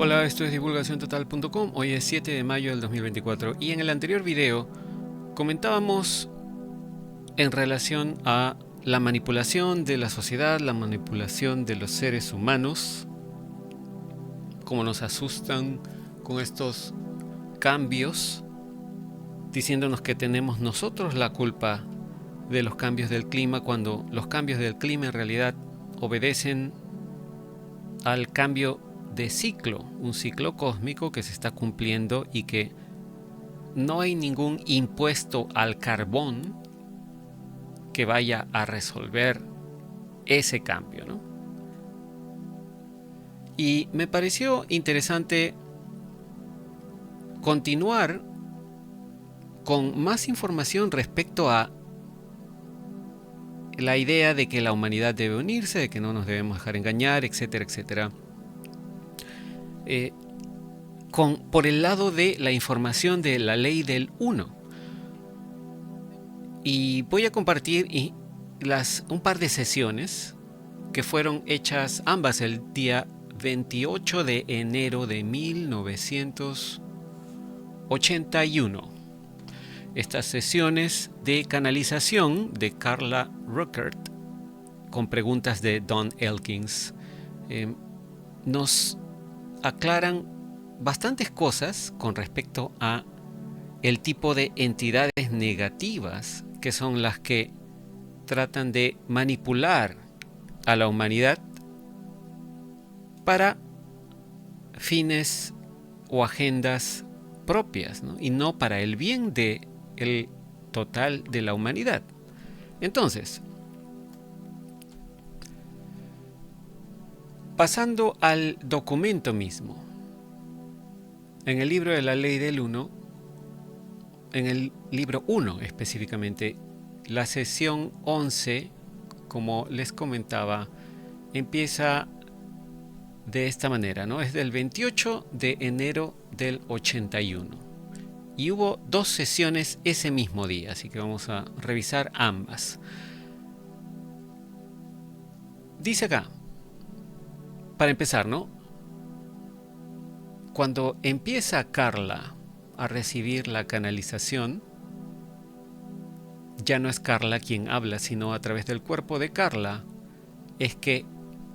Hola, esto es divulgaciontotal.com. Hoy es 7 de mayo del 2024 y en el anterior video comentábamos en relación a la manipulación de la sociedad, la manipulación de los seres humanos, cómo nos asustan con estos cambios, diciéndonos que tenemos nosotros la culpa de los cambios del clima, cuando los cambios del clima en realidad obedecen al cambio de ciclo, un ciclo cósmico que se está cumpliendo y que no hay ningún impuesto al carbón que vaya a resolver ese cambio, ¿no? Y me pareció interesante continuar con más información respecto a la idea de que la humanidad debe unirse, de que no nos debemos dejar engañar, etcétera, etcétera. Por el lado de la información de la ley del 1. Y voy a compartir un par de sesiones que fueron hechas ambas el día 28 de enero de 1981. Estas sesiones de canalización de Carla Rueckert con preguntas de Don Elkins nos aclaran bastantes cosas con respecto a el tipo de entidades negativas que son las que tratan de manipular a la humanidad para fines o agendas propias, ¿no? Y no para el bien del total de la humanidad. Entonces, pasando al documento mismo, en el libro de la ley del 1, en el libro 1 específicamente, la sesión 11, como les comentaba, empieza de esta manera, ¿no? Es del 28 de enero del 81. Y hubo dos sesiones ese mismo día, así que vamos a revisar ambas. Dice acá, para empezar, ¿no? Cuando empieza Carla a recibir la canalización, ya no es Carla quien habla, sino a través del cuerpo de Carla es que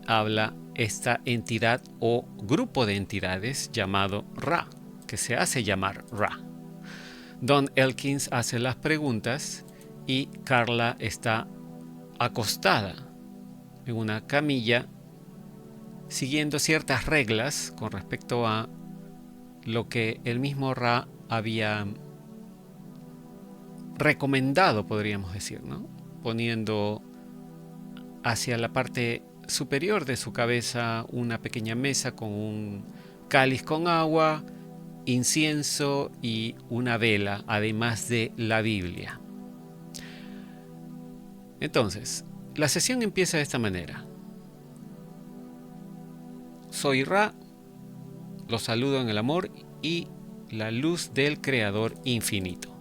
habla esta entidad o grupo de entidades llamado Ra, que se hace llamar Ra. Don Elkins hace las preguntas y Carla está acostada en una camilla siguiendo ciertas reglas con respecto a lo que el mismo Ra había recomendado, podríamos decir, ¿no? Poniendo hacia la parte superior de su cabeza una pequeña mesa con un cáliz con agua, incienso y una vela, además de la Biblia. Entonces, la sesión empieza de esta manera. Soy Ra, los saludo en el amor y la luz del Creador infinito.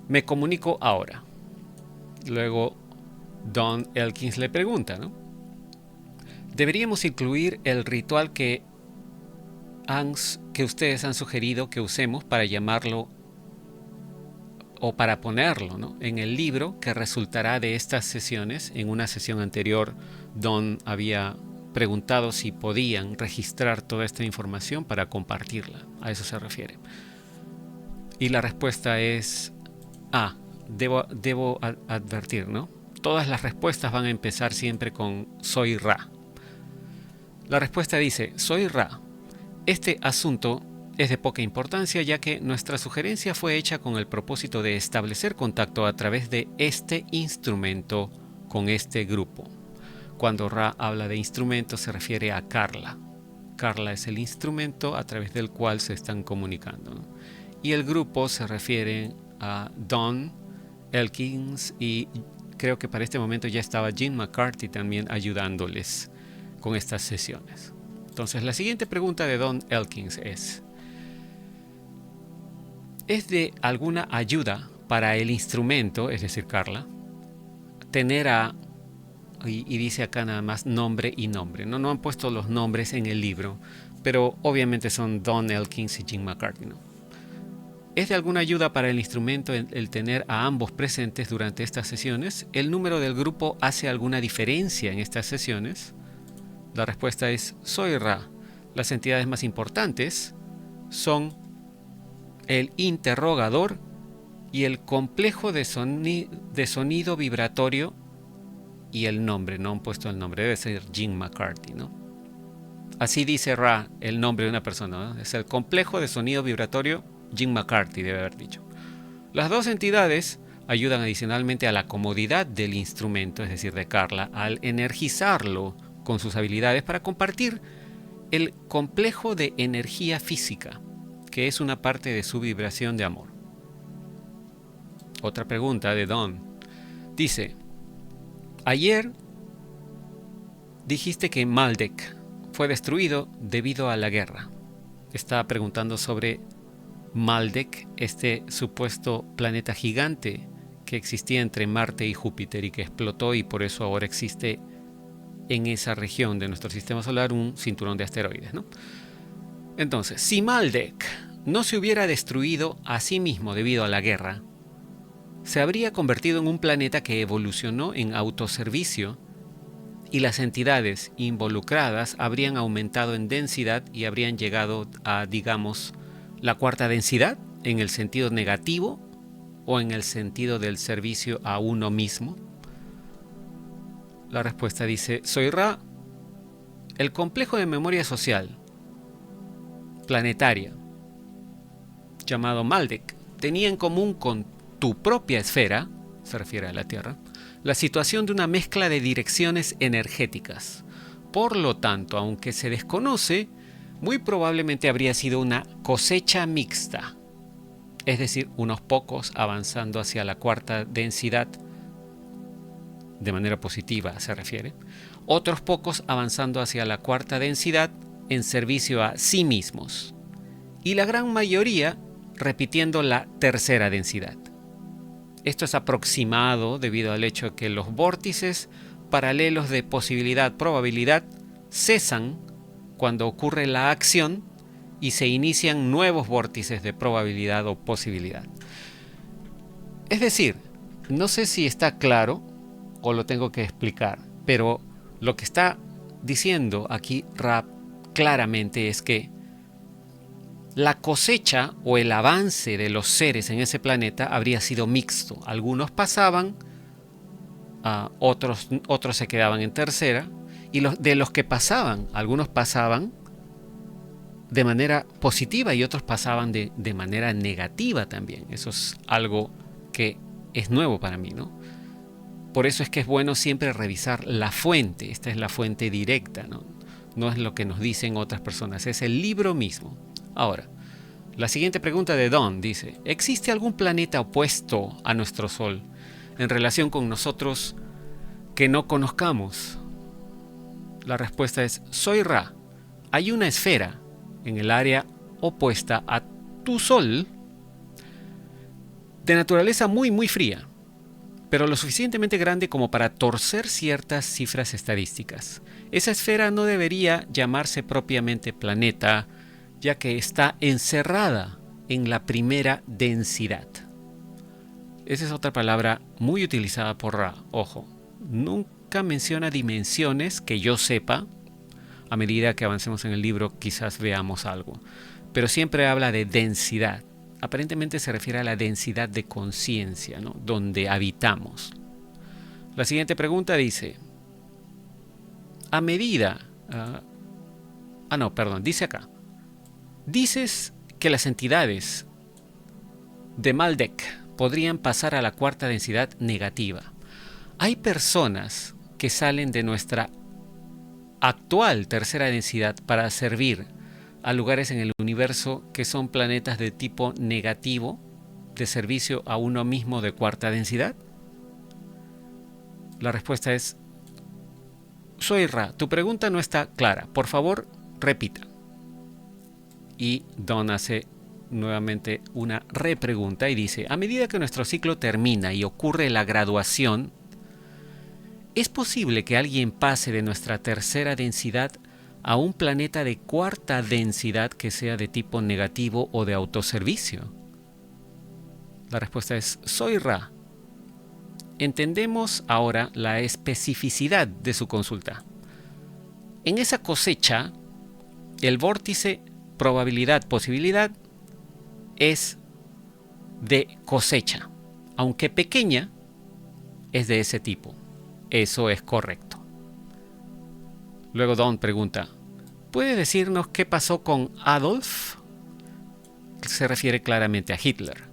Me comunico ahora. Luego, Don Elkins le pregunta, ¿no? ¿Deberíamos incluir el ritual que ustedes han sugerido que usemos para llamarlo o para ponerlo, ¿no?, en el libro que resultará de estas sesiones? En una sesión anterior, Don había preguntado si podían registrar toda esta información para compartirla. A eso se refiere. Y la respuesta es... debo advertir, ¿no? Todas las respuestas van a empezar siempre con soy Ra. La respuesta dice, soy Ra. Este asunto es de poca importancia, ya que nuestra sugerencia fue hecha con el propósito de establecer contacto a través de este instrumento con este grupo. Cuando Ra habla de instrumento se refiere a Carla. Carla es el instrumento a través del cual se están comunicando, ¿no? Y el grupo se refiere a Don Elkins y creo que para este momento ya estaba Jim McCarthy también ayudándoles con estas sesiones. Entonces la siguiente pregunta de Don Elkins es de alguna ayuda para el instrumento, es decir, Carla, tener y dice acá nada más nombre y nombre. No han puesto los nombres en el libro, pero obviamente son Don Elkins y Jim McCarthy, ¿no? ¿Es de alguna ayuda para el instrumento el tener a ambos presentes durante estas sesiones? ¿El número del grupo hace alguna diferencia en estas sesiones? La respuesta es Soy Ra. Las entidades más importantes son el interrogador y el complejo de sonido vibratorio y el nombre. No han puesto el nombre, debe ser Jim McCarthy, ¿no? Así dice Ra, el nombre de una persona, ¿no? Es el complejo de sonido vibratorio Jim McCarthy, debe haber dicho. Las dos entidades ayudan adicionalmente a la comodidad del instrumento, es decir, de Carla, al energizarlo con sus habilidades para compartir el complejo de energía física, que es una parte de su vibración de amor. Otra pregunta de Don. Dice, ayer dijiste que Maldek fue destruido debido a la guerra. Está preguntando sobre Maldek, este supuesto planeta gigante que existía entre Marte y Júpiter y que explotó, y por eso ahora existe en esa región de nuestro sistema solar un cinturón de asteroides, ¿no? Entonces, si Maldek no se hubiera destruido a sí mismo debido a la guerra, se habría convertido en un planeta que evolucionó en autoservicio y las entidades involucradas habrían aumentado en densidad y habrían llegado a, digamos, la cuarta densidad en el sentido negativo o en el sentido del servicio a uno mismo. La respuesta dice, Soy Ra, el complejo de memoria social planetaria llamado Maldek tenía en común con tu propia esfera, se refiere a la Tierra, la situación de una mezcla de direcciones energéticas. Por lo tanto, aunque se desconoce, muy probablemente habría sido una cosecha mixta, es decir, unos pocos avanzando hacia la cuarta densidad, de manera positiva se refiere, otros pocos avanzando hacia la cuarta densidad en servicio a sí mismos, y la gran mayoría repitiendo la tercera densidad. Esto es aproximado debido al hecho de que los vórtices paralelos de posibilidad-probabilidad cesan cuando ocurre la acción y se inician nuevos vórtices de probabilidad o posibilidad. Es decir, no sé si está claro o lo tengo que explicar, pero lo que está diciendo aquí Ra claramente es que la cosecha o el avance de los seres en ese planeta habría sido mixto. Algunos pasaban, otros se quedaban en tercera, y de los que pasaban, algunos pasaban de manera positiva y otros pasaban de manera negativa también. Eso es algo que es nuevo para mí, ¿no? Por eso es que es bueno siempre revisar la fuente. Esta es la fuente directa, ¿no? No es lo que nos dicen otras personas, es el libro mismo. Ahora, la siguiente pregunta de Don dice, ¿existe algún planeta opuesto a nuestro Sol en relación con nosotros que no conozcamos? La respuesta es, Soy Ra. Hay una esfera en el área opuesta a tu Sol de naturaleza muy muy fría, pero lo suficientemente grande como para torcer ciertas cifras estadísticas. Esa esfera no debería llamarse propiamente planeta, ya que está encerrada en la primera densidad. Esa es otra palabra muy utilizada por Ra. Ojo, nunca menciona dimensiones que yo sepa. A medida que avancemos en el libro quizás veamos algo, pero siempre habla de densidad. Aparentemente se refiere a la densidad de conciencia, ¿no? Donde habitamos. La siguiente pregunta dice, a medida... dice acá. Dices que las entidades de Maldek podrían pasar a la cuarta densidad negativa. Hay personas que salen de nuestra actual tercera densidad para servir a lugares en el universo que son planetas de tipo negativo, de servicio a uno mismo de cuarta densidad. La respuesta es, Soy Ra, tu pregunta no está clara. Por favor, repita. Y Don hace nuevamente una repregunta y dice, a medida que nuestro ciclo termina y ocurre la graduación, ¿es posible que alguien pase de nuestra tercera densidad a un planeta de cuarta densidad que sea de tipo negativo o de autoservicio? La respuesta es: soy Ra. Entendemos ahora la especificidad de su consulta. En esa cosecha, el vórtice probabilidad-posibilidad es de cosecha, aunque pequeña, es de ese tipo. Eso es correcto. Luego Don pregunta: ¿puede decirnos qué pasó con Adolf? Se refiere claramente a Hitler.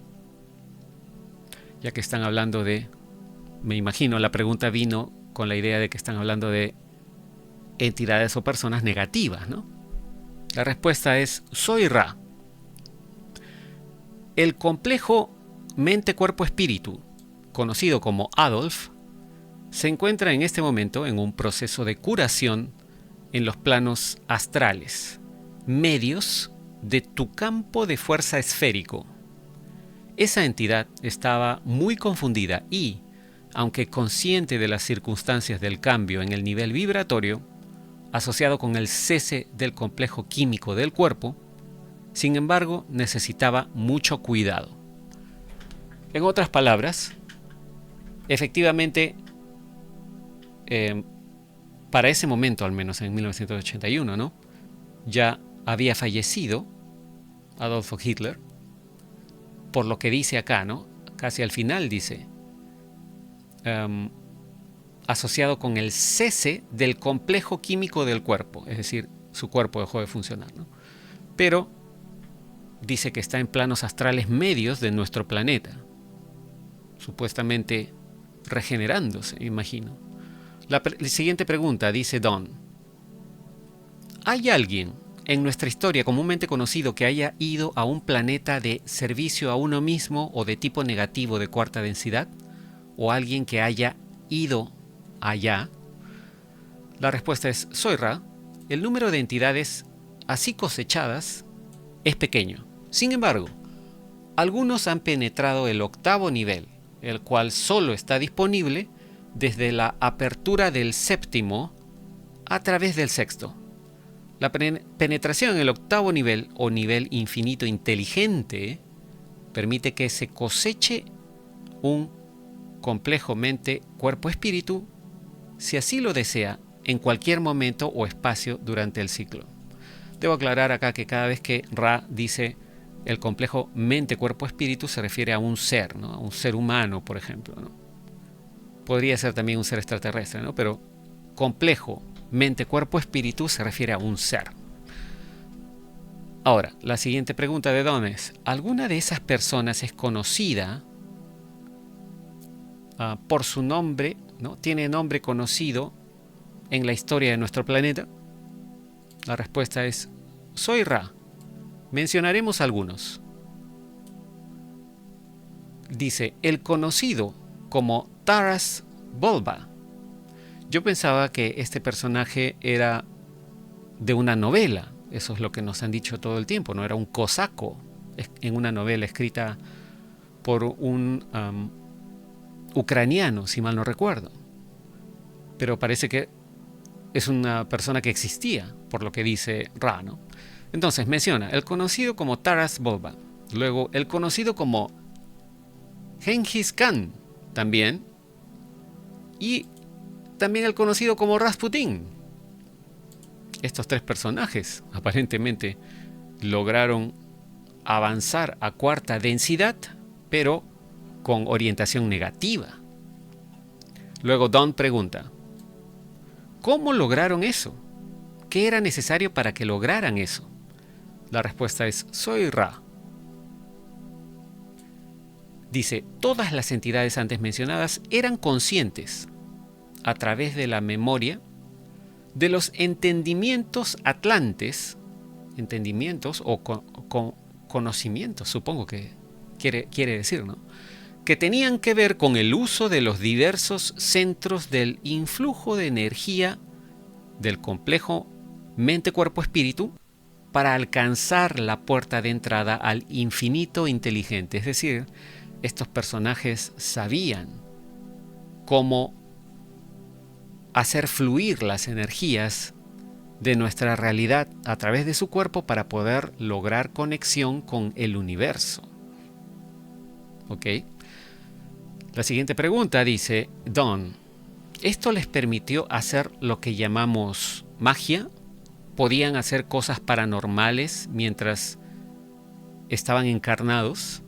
Ya que están hablando de... Me imagino, la pregunta vino con la idea de que están hablando de entidades o personas negativas, ¿no? La respuesta es: soy Ra. El complejo mente-cuerpo-espíritu, conocido como Adolf, se encuentra en este momento en un proceso de curación en los planos astrales, medios de tu campo de fuerza esférico. Esa entidad estaba muy confundida y, aunque consciente de las circunstancias del cambio en el nivel vibratorio, asociado con el cese del complejo químico del cuerpo, sin embargo, necesitaba mucho cuidado. En otras palabras, efectivamente, para ese momento, al menos en 1981, ¿no?, ya había fallecido Adolfo Hitler, por lo que dice acá, ¿no?, casi al final dice, asociado con el cese del complejo químico del cuerpo, es decir, su cuerpo dejó de funcionar, ¿no? Pero dice que está en planos astrales medios de nuestro planeta, supuestamente regenerándose, imagino. La siguiente pregunta, dice Don: ¿hay alguien en nuestra historia comúnmente conocido que haya ido a un planeta de servicio a uno mismo o de tipo negativo de cuarta densidad? ¿O alguien que haya ido allá? La respuesta es: soy Ra. El número de entidades así cosechadas es pequeño. Sin embargo, algunos han penetrado el octavo nivel, el cual solo está disponible desde la apertura del séptimo a través del sexto. La penetración en el octavo nivel o nivel infinito inteligente permite que se coseche un complejo mente, cuerpo, espíritu, si así lo desea, en cualquier momento o espacio durante el ciclo. Debo aclarar acá que cada vez que Ra dice el complejo mente, cuerpo, espíritu, se refiere a un ser, ¿no?, a un ser humano, por ejemplo, ¿no? Podría ser también un ser extraterrestre, ¿no?, pero complejo mente, cuerpo, espíritu se refiere a un ser. Ahora, la siguiente pregunta de Don es: ¿alguna de esas personas es conocida por su nombre, ¿no?, tiene nombre conocido en la historia de nuestro planeta? La respuesta es: soy Ra. Mencionaremos algunos. Dice: el conocido como Taras Bulba. Yo pensaba que este personaje era de una novela. Eso es lo que nos han dicho todo el tiempo, ¿no? Era un cosaco en una novela escrita por un ucraniano, si mal no recuerdo. Pero parece que es una persona que existía, por lo que dice Ra, ¿no? Entonces menciona el conocido como Taras Bulba. Luego el conocido como Genghis Khan también. Y también el conocido como Rasputín. Estos tres personajes aparentemente lograron avanzar a cuarta densidad, pero con orientación negativa. Luego Don pregunta: ¿cómo lograron eso? ¿Qué era necesario para que lograran eso? La respuesta es: soy Ra. Dice: todas las entidades antes mencionadas eran conscientes, a través de la memoria, de los entendimientos atlantes, entendimientos o conocimientos, supongo que quiere decir, ¿no?, que tenían que ver con el uso de los diversos centros del influjo de energía del complejo mente-cuerpo-espíritu para alcanzar la puerta de entrada al infinito inteligente. Es decir, estos personajes sabían cómo hacer fluir las energías de nuestra realidad a través de su cuerpo para poder lograr conexión con el universo. ¿Ok? La siguiente pregunta dice, Don, ¿esto les permitió hacer lo que llamamos magia? ¿Podían hacer cosas paranormales mientras estaban encarnados?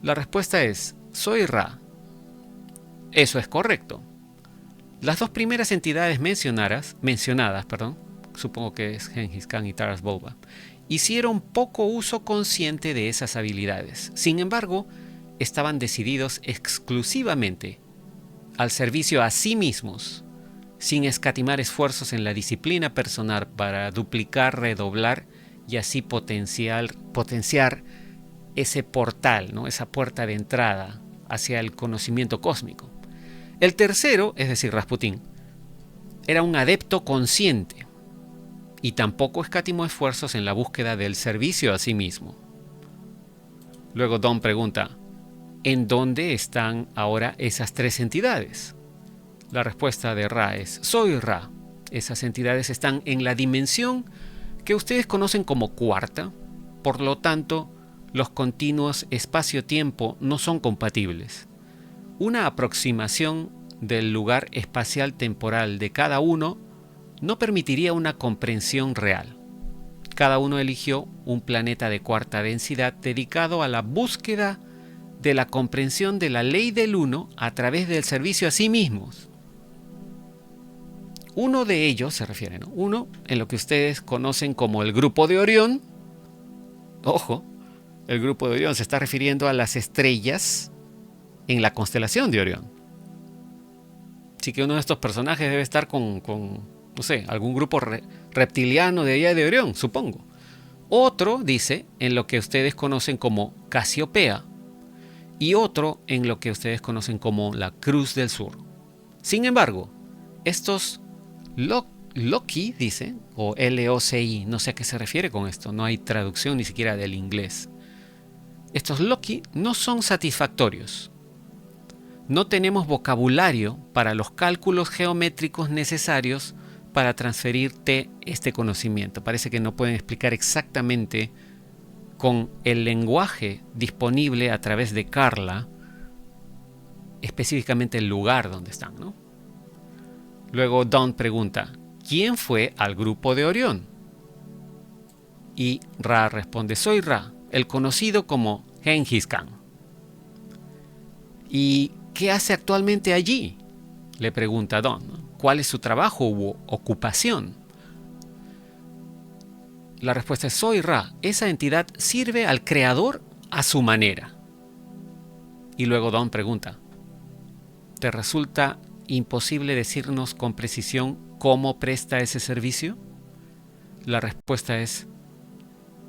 La respuesta es, soy Ra. Eso es correcto. Las dos primeras entidades mencionadas, supongo que es Genghis Khan y Taras Bulba, hicieron poco uso consciente de esas habilidades. Sin embargo, estaban decididos exclusivamente al servicio a sí mismos, sin escatimar esfuerzos en la disciplina personal para duplicar, redoblar y así potenciar ese portal, ¿no? Esa puerta de entrada hacia el conocimiento cósmico. El tercero, es decir, Rasputín, era un adepto consciente y tampoco escatimó esfuerzos en la búsqueda del servicio a sí mismo. Luego Don pregunta, ¿en dónde están ahora esas tres entidades? La respuesta de Ra es, soy Ra. Esas entidades están en la dimensión que ustedes conocen como cuarta, por lo tanto, los continuos espacio-tiempo no son compatibles. Una aproximación del lugar espacial-temporal de cada uno no permitiría una comprensión real. Cada uno eligió un planeta de cuarta densidad dedicado a la búsqueda de la comprensión de la ley del uno a través del servicio a sí mismos. Uno de ellos se refiere, ¿no? Uno en lo que ustedes conocen como el Grupo de Orión. Ojo, el Grupo de Orión se está refiriendo a las estrellas en la constelación de Orión. Así que uno de estos personajes debe estar con no sé, algún grupo reptiliano de allá de Orión, supongo. Otro, dice, en lo que ustedes conocen como Casiopea. Y otro en lo que ustedes conocen como la Cruz del Sur. Sin embargo, estos Loki, dice, o L-O-C-I, no sé a qué se refiere con esto, no hay traducción ni siquiera del inglés. Estos Loki no son satisfactorios. No tenemos vocabulario para los cálculos geométricos necesarios para transferirte este conocimiento. Parece que no pueden explicar exactamente con el lenguaje disponible a través de Carla específicamente el lugar donde están, ¿no? Luego Don pregunta, ¿quién fue al Grupo de Orión? Y Ra responde, soy Ra, el conocido como Genghis Khan. ¿Y qué hace actualmente allí? Le pregunta Don, ¿no? ¿Cuál es su trabajo u ocupación? La respuesta es, soy Ra, esa entidad sirve al creador a su manera. Y luego Don pregunta, ¿te resulta imposible decirnos con precisión cómo presta ese servicio? La respuesta es,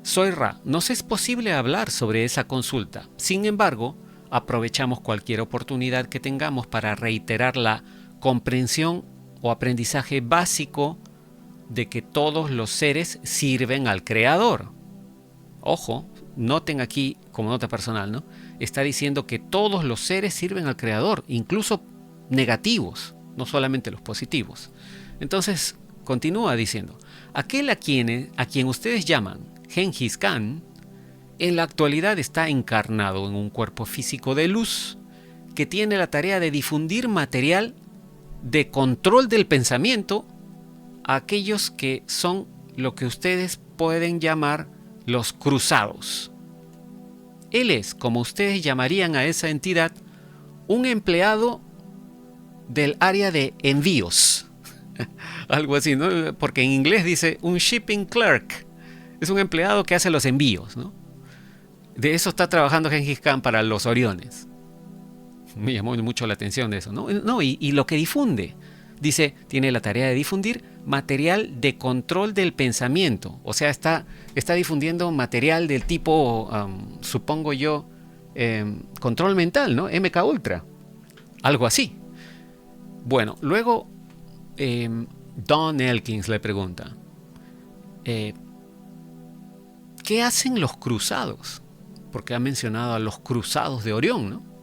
soy Ra, nos es posible hablar sobre esa consulta. Sin embargo, aprovechamos cualquier oportunidad que tengamos para reiterar la comprensión o aprendizaje básico de que todos los seres sirven al Creador. Ojo, noten aquí como nota personal, ¿no? Está diciendo que todos los seres sirven al Creador, incluso negativos, no solamente los positivos. Entonces, continúa diciendo, aquel a quien ustedes llaman Genghis Khan, en la actualidad está encarnado en un cuerpo físico de luz que tiene la tarea de difundir material de control del pensamiento a aquellos que son lo que ustedes pueden llamar los cruzados. Él es, como ustedes llamarían a esa entidad, un empleado del área de envíos. Algo así, ¿no? Porque en inglés dice un shipping clerk. Es un empleado que hace los envíos, ¿no? De eso está trabajando Genghis Khan para los Oriones. Me llamó mucho la atención de eso, ¿no? Y lo que difunde. Dice, tiene la tarea de difundir material de control del pensamiento. O sea, está difundiendo material del tipo, supongo yo, control mental, ¿no? MK Ultra. Algo así. Bueno, luego Don Elkins le pregunta, ¿qué hacen los cruzados? Porque ha mencionado a los cruzados de Orión, ¿no?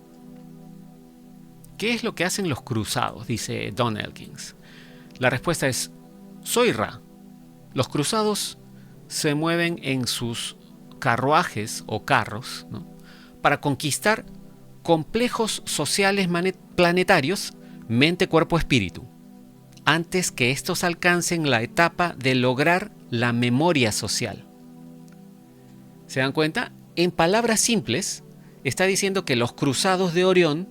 ¿Qué es lo que hacen los cruzados? Dice Don Elkins. La respuesta es, soy Ra. Los cruzados se mueven en sus carruajes o carros, ¿no?, para conquistar complejos sociales planetarios, mente, cuerpo, espíritu, antes que estos alcancen la etapa de lograr la memoria social. ¿Se dan cuenta? En palabras simples, está diciendo que los cruzados de Orión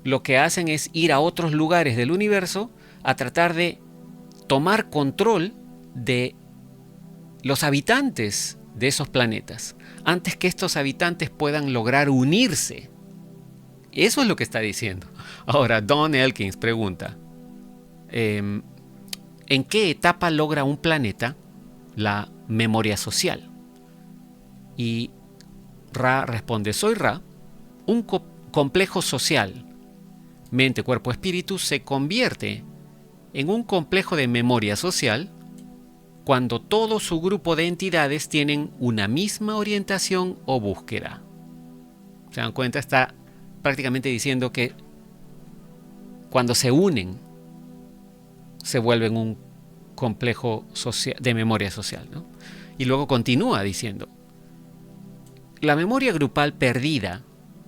lo que hacen es ir a otros lugares del universo a tratar de tomar control de los habitantes de esos planetas, antes que estos habitantes puedan lograr unirse. Eso es lo que está diciendo. Ahora, Don Elkins pregunta, ¿en qué etapa logra un planeta la memoria social? Y Ra responde, soy Ra, un complejo social, mente, cuerpo, espíritu, se convierte en un complejo de memoria social cuando todo su grupo de entidades tienen una misma orientación o búsqueda. ¿Se dan cuenta? Está prácticamente diciendo que cuando se unen, se vuelven un complejo de memoria social, ¿no? Y luego continúa diciendo, la memoria grupal perdida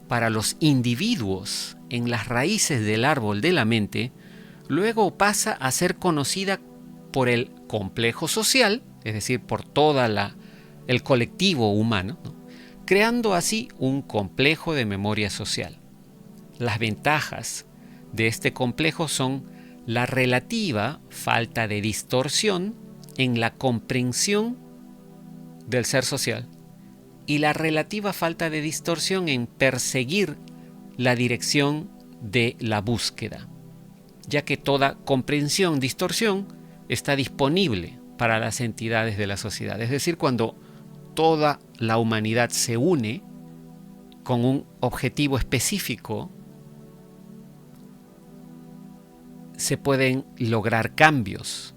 para los individuos en las raíces del árbol de la mente, luego pasa a ser conocida por el complejo social, es decir, por toda el colectivo humano, ¿no?, creando así un complejo de memoria social. Las ventajas de este complejo son la relativa falta de distorsión en la comprensión del ser social y la relativa falta de distorsión en perseguir la dirección de la búsqueda, ya que toda comprensión, distorsión, está disponible para las entidades de la sociedad. Es decir, cuando toda la humanidad se une con un objetivo específico, se pueden lograr cambios.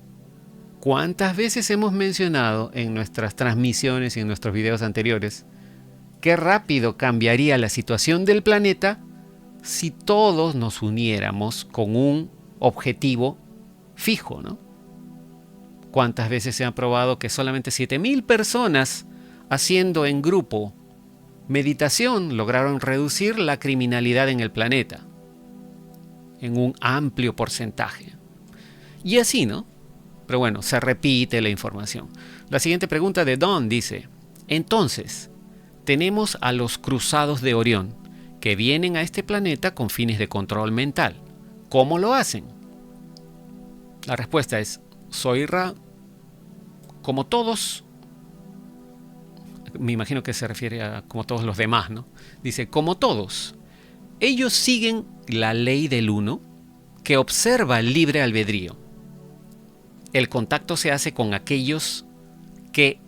¿Cuántas veces hemos mencionado en nuestras transmisiones y en nuestros videos anteriores qué rápido cambiaría la situación del planeta si todos nos uniéramos con un objetivo fijo, ¿no? ¿Cuántas veces se ha probado que solamente 7,000 personas haciendo en grupo meditación lograron reducir la criminalidad en el planeta en un amplio porcentaje? Y así, ¿no? Pero bueno, se repite la información. La siguiente pregunta de Don dice, entonces, tenemos a los cruzados de Orión que vienen a este planeta con fines de control mental. ¿Cómo lo hacen? La respuesta es, soy Ra, como todos, me imagino que se refiere a como todos los demás, ¿no? Dice, como todos, ellos siguen la ley del uno que observa el libre albedrío. El contacto se hace con aquellos que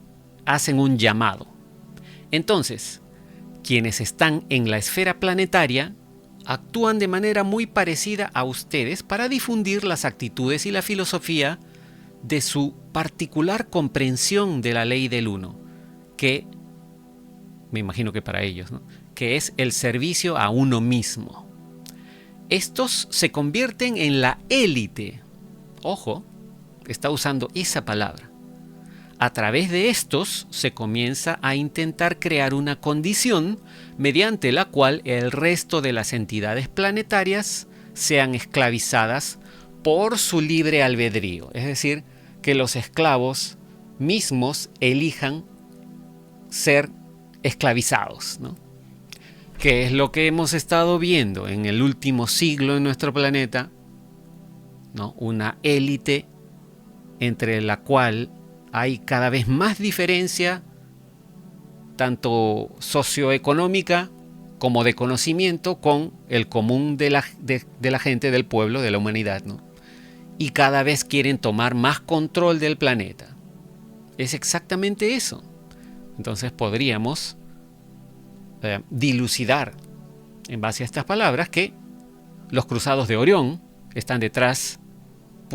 hacen un llamado. Entonces, quienes están en la esfera planetaria actúan de manera muy parecida a ustedes para difundir las actitudes y la filosofía de su particular comprensión de la ley del uno, que, me imagino que para ellos, ¿no?, que es el servicio a uno mismo. Estos se convierten en la élite. Ojo, está usando esa palabra. A través de estos se comienza a intentar crear una condición mediante la cual el resto de las entidades planetarias sean esclavizadas por su libre albedrío. Es decir, que los esclavos mismos elijan ser esclavizados, ¿no? Que es lo que hemos estado viendo en el último siglo en nuestro planeta, ¿no? Una élite entre la cual hay cada vez más diferencia, tanto socioeconómica como de conocimiento, con el común de la gente, del pueblo, de la humanidad, ¿no? Y cada vez quieren tomar más control del planeta. Es exactamente eso. Entonces podríamos dilucidar en base a estas palabras que los cruzados de Orión están detrás,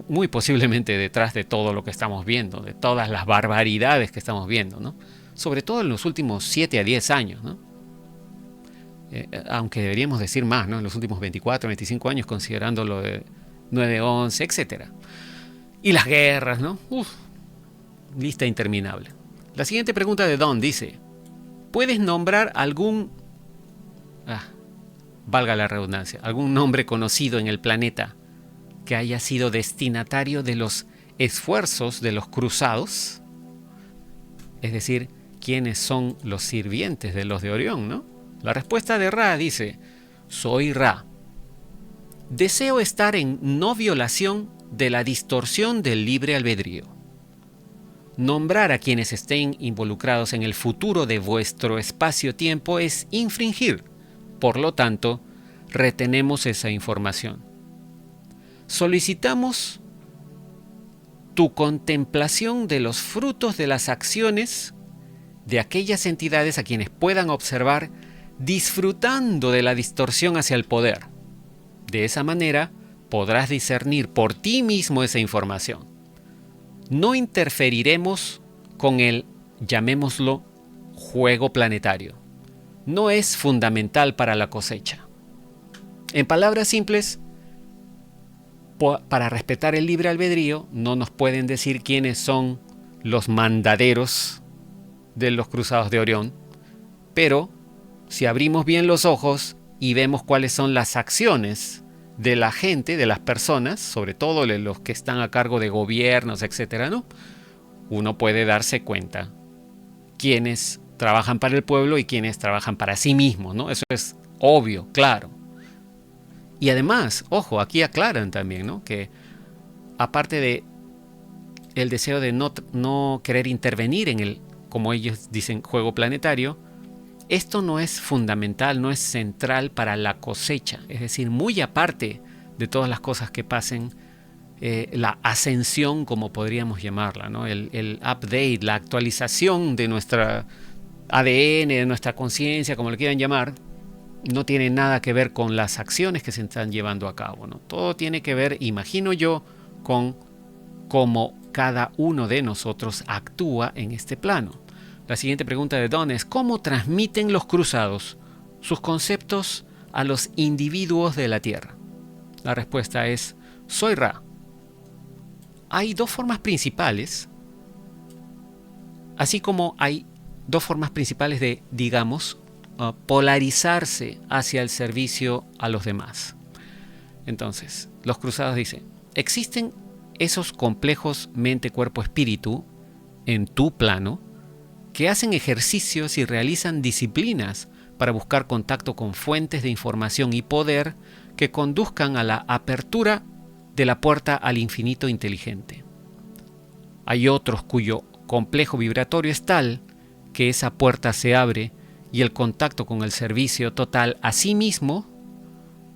muy posiblemente detrás de todo lo que estamos viendo, de todas las barbaridades que estamos viendo, ¿no? Sobre todo en los últimos 7 a 10 años, ¿no? Aunque deberíamos decir más, ¿no? En los últimos 24, 25 años, considerando lo de 9/11, etc. Y las guerras, ¿no? lista interminable. La siguiente pregunta de Don dice, ¿puedes nombrar algún, valga la redundancia, algún nombre conocido en el planeta que haya sido destinatario de los esfuerzos de los cruzados? Es decir, ¿quiénes son los sirvientes de los de Orión, no? La respuesta de Ra dice, soy Ra. Deseo estar en no violación de la distorsión del libre albedrío. Nombrar a quienes estén involucrados en el futuro de vuestro espacio-tiempo es infringir. Por lo tanto, retenemos esa información. Solicitamos tu contemplación de los frutos de las acciones de aquellas entidades a quienes puedan observar disfrutando de la distorsión hacia el poder. De esa manera podrás discernir por ti mismo esa información. No interferiremos con el, llamémoslo, juego planetario. No es fundamental para la cosecha. En palabras simples, para respetar el libre albedrío, no nos pueden decir quiénes son los mandaderos de los cruzados de Orión, pero si abrimos bien los ojos y vemos cuáles son las acciones de la gente, de las personas, sobre todo los que están a cargo de gobiernos, etcétera, ¿no? Uno puede darse cuenta quiénes trabajan para el pueblo y quiénes trabajan para sí mismos, ¿no? Eso es obvio, claro. Y además, ojo, aquí aclaran también, ¿no?, que aparte de el deseo de no querer intervenir en el, como ellos dicen, juego planetario, esto no es fundamental, no es central para la cosecha. Es decir, muy aparte de todas las cosas que pasen, la ascensión, como podríamos llamarla, ¿no?, el update, la actualización de nuestra ADN, de nuestra conciencia, como lo quieran llamar, no tiene nada que ver con las acciones que se están llevando a cabo, ¿no? Todo tiene que ver, imagino yo, con cómo cada uno de nosotros actúa en este plano. La siguiente pregunta de Don es, ¿cómo transmiten los cruzados sus conceptos a los individuos de la Tierra? La respuesta es, soy Ra. Hay dos formas principales, así como hay dos formas principales de, digamos, polarizarse hacia el servicio a los demás. Entonces, los cruzados dicen, existen esos complejos mente, cuerpo, espíritu en tu plano que hacen ejercicios y realizan disciplinas para buscar contacto con fuentes de información y poder que conduzcan a la apertura de la puerta al infinito inteligente. Hay otros cuyo complejo vibratorio es tal que esa puerta se abre y el contacto con el servicio total a sí mismo,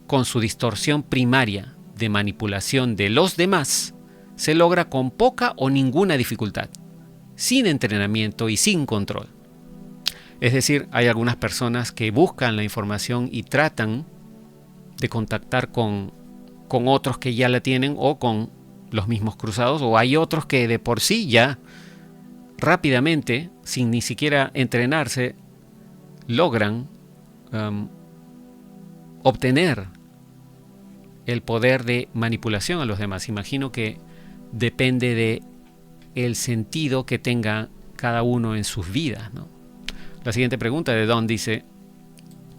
con su distorsión primaria de manipulación de los demás, se logra con poca o ninguna dificultad, sin entrenamiento y sin control. Es decir, hay algunas personas que buscan la información y tratan de contactar con otros que ya la tienen o con los mismos cruzados, o hay otros que de por sí ya rápidamente, sin ni siquiera entrenarse, logran obtener el poder de manipulación a los demás. Imagino que depende de el sentido que tenga cada uno en sus vidas, ¿no? La siguiente pregunta de Don dice,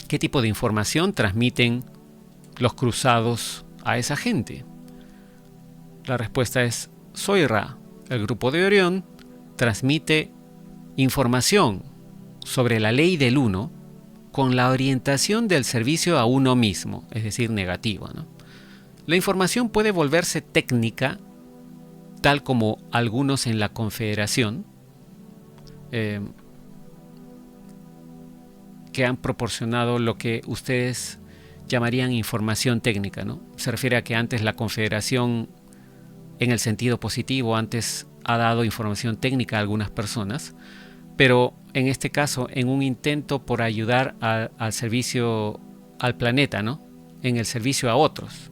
¿qué tipo de información transmiten los cruzados a esa gente? La respuesta es, soy Ra. El grupo de Orión transmite información sobre la ley del uno con la orientación del servicio a uno mismo, es decir, negativa, ¿no? La información puede volverse técnica, tal como algunos en la Confederación, que han proporcionado lo que ustedes llamarían información técnica, ¿no? Se refiere a que antes la Confederación, en el sentido positivo, antes ha dado información técnica a algunas personas, pero en este caso, en un intento por ayudar al servicio al planeta, ¿no?, en el servicio a otros.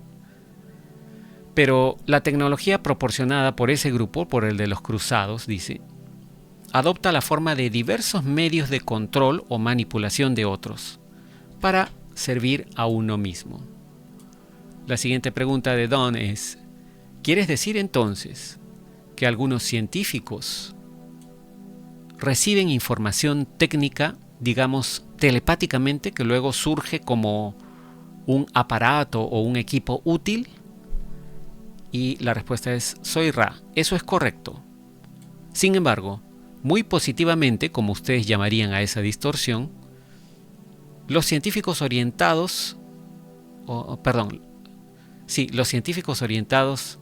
Pero la tecnología proporcionada por ese grupo, por el de los cruzados, dice, adopta la forma de diversos medios de control o manipulación de otros para servir a uno mismo. La siguiente pregunta de Don es, ¿quieres decir entonces que algunos científicos reciben información técnica, digamos, telepáticamente, que luego surge como un aparato o un equipo útil? Y la respuesta es: soy Ra. Eso es correcto. Sin embargo, muy positivamente, como ustedes llamarían a esa distorsión, los científicos orientados, los científicos orientados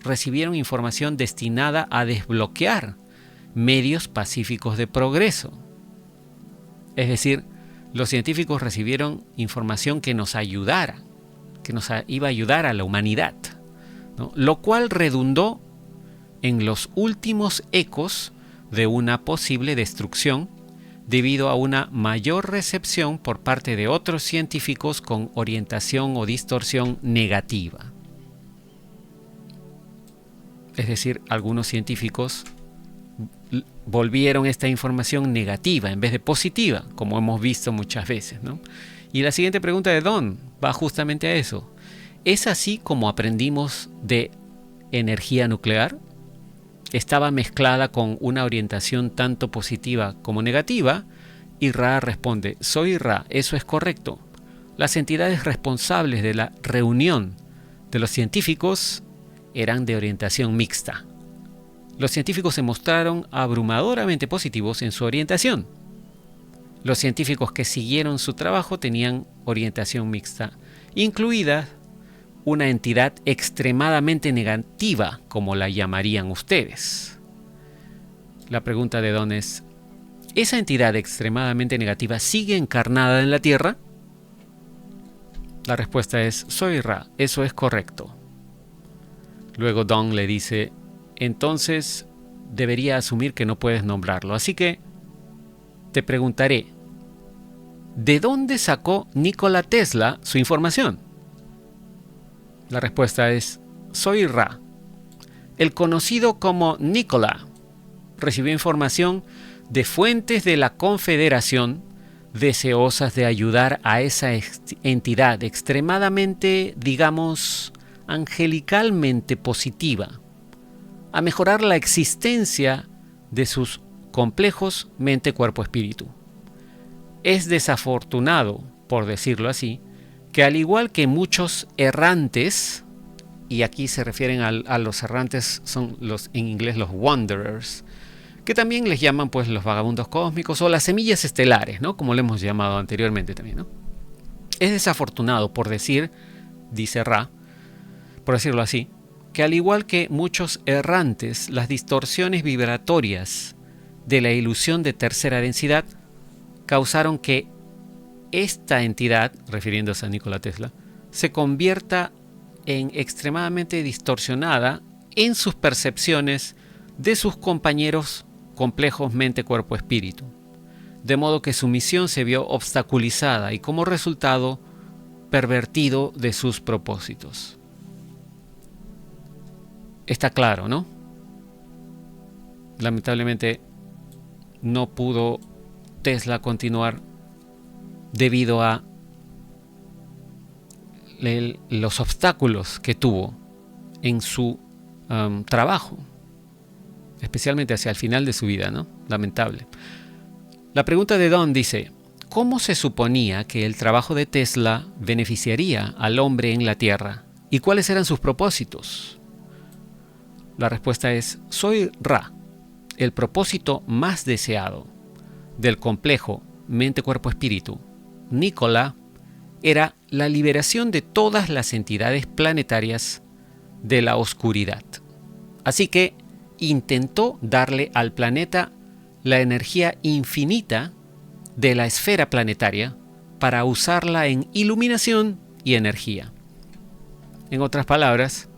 recibieron información destinada a desbloquear medios pacíficos de progreso. Es decir, los científicos recibieron información que nos ayudara, que nos iba a ayudar a la humanidad, ¿no? Lo cual redundó en los últimos ecos de una posible destrucción debido a una mayor recepción por parte de otros científicos con orientación o distorsión negativa. Es decir, algunos científicos volvieron esta información negativa en vez de positiva, como hemos visto muchas veces, ¿no? Y la siguiente pregunta de Don va justamente a eso. ¿Es así como aprendimos de energía nuclear? Estaba mezclada con una orientación tanto positiva como negativa, y Ra responde: soy Ra, eso es correcto. Las entidades responsables de la reunión de los científicos eran de orientación mixta. Los científicos se mostraron abrumadoramente positivos en su orientación. Los científicos que siguieron su trabajo tenían orientación mixta, incluida una entidad extremadamente negativa, como la llamarían ustedes. La pregunta de Don es: ¿esa entidad extremadamente negativa sigue encarnada en la Tierra? La respuesta es: soy Ra, eso es correcto. Luego Don le dice: entonces debería asumir que no puedes nombrarlo, así que te preguntaré, ¿de dónde sacó Nikola Tesla su información? La respuesta es: soy Ra. El conocido como Nikola recibió información de fuentes de la Confederación deseosas de ayudar a esa entidad extremadamente, digamos, angelicalmente positiva, a mejorar la existencia de sus complejos mente, cuerpo, espíritu. Es desafortunado, por decirlo así, que al igual que muchos errantes, y aquí se refieren a los errantes, son en inglés los wanderers, que también les llaman pues los vagabundos cósmicos o las semillas estelares, ¿no? Como lo hemos llamado anteriormente también, ¿no? Es desafortunado, dice Ra, por decirlo así, que al igual que muchos errantes, las distorsiones vibratorias de la ilusión de tercera densidad causaron que esta entidad, refiriéndose a Nikola Tesla, se convierta en extremadamente distorsionada en sus percepciones de sus compañeros complejos mente, cuerpo, espíritu, de modo que su misión se vio obstaculizada y como resultado pervertido de sus propósitos. Está claro, ¿no? Lamentablemente no pudo Tesla continuar debido a los obstáculos que tuvo en su trabajo, especialmente hacia el final de su vida, ¿no? Lamentable. La pregunta de Don dice: ¿cómo se suponía que el trabajo de Tesla beneficiaría al hombre en la Tierra? ¿Y cuáles eran sus propósitos? La respuesta es: soy Ra. El propósito más deseado del complejo mente-cuerpo-espíritu, Nikola, era la liberación de todas las entidades planetarias de la oscuridad. Así que intentó darle al planeta la energía infinita de la esfera planetaria para usarla en iluminación y energía. En otras palabras,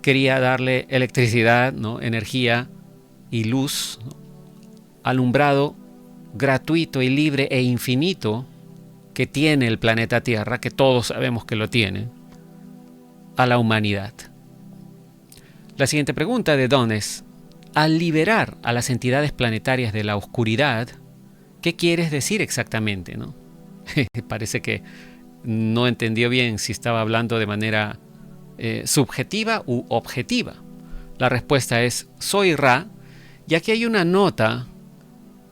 quería darle electricidad, ¿no? Energía y luz, ¿no? Alumbrado gratuito y libre e infinito que tiene el planeta Tierra, que todos sabemos que lo tiene, a la humanidad. La siguiente pregunta de Don es: al liberar a las entidades planetarias de la oscuridad, ¿qué quieres decir exactamente, ¿no? Parece que no entendió bien si estaba hablando de manera subjetiva u objetiva. La respuesta es: soy Ra, y aquí hay una nota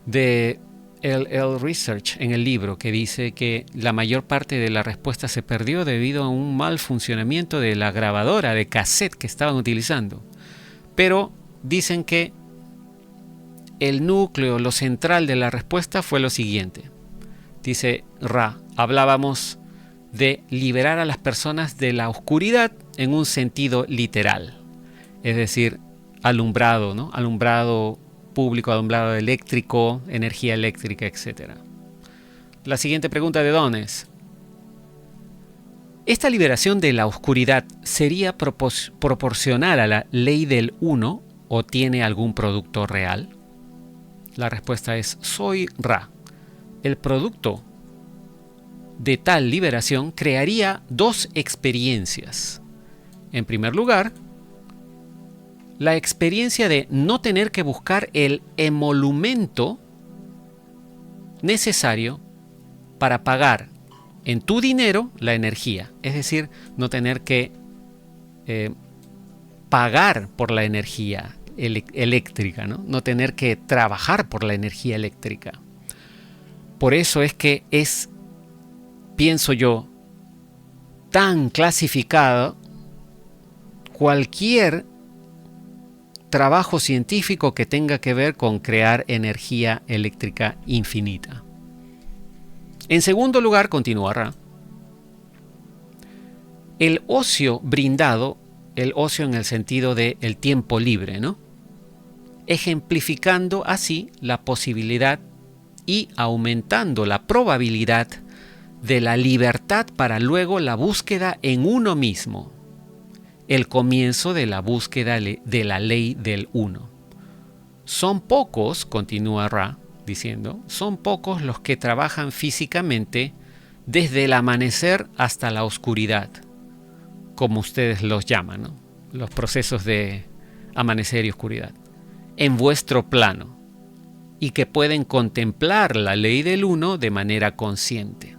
de LL Research en el libro, que dice que la mayor parte de la respuesta se perdió debido a un mal funcionamiento de la grabadora de cassette que estaban utilizando. Pero dicen que el núcleo, lo central de la respuesta fue lo siguiente. Dice Ra, hablábamos de liberar a las personas de la oscuridad en un sentido literal. Es decir, alumbrado, ¿no? Alumbrado público, alumbrado eléctrico, energía eléctrica, etc. La siguiente pregunta de Don es: ¿esta liberación de la oscuridad sería proporcional a la ley del uno o tiene algún producto real? La respuesta es: soy Ra. El producto de tal liberación crearía dos experiencias. En primer lugar, la experiencia de no tener que buscar el emolumento necesario para pagar en tu dinero la energía. Es decir, no tener que pagar por la energía eléctrica, ¿no? No tener que trabajar por la energía eléctrica. Por eso es que es, pienso yo, tan clasificado cualquier trabajo científico que tenga que ver con crear energía eléctrica infinita. En segundo lugar, continuará, el ocio brindado, el ocio en el sentido de el tiempo libre, ¿no? Ejemplificando así la posibilidad y aumentando la probabilidad de la libertad para luego la búsqueda en uno mismo. El comienzo de la búsqueda de la ley del uno. Son pocos, continúa Ra diciendo, son pocos los que trabajan físicamente desde el amanecer hasta la oscuridad, como ustedes los llaman, ¿no? Los procesos de amanecer y oscuridad, en vuestro plano, y que pueden contemplar la ley del uno de manera consciente.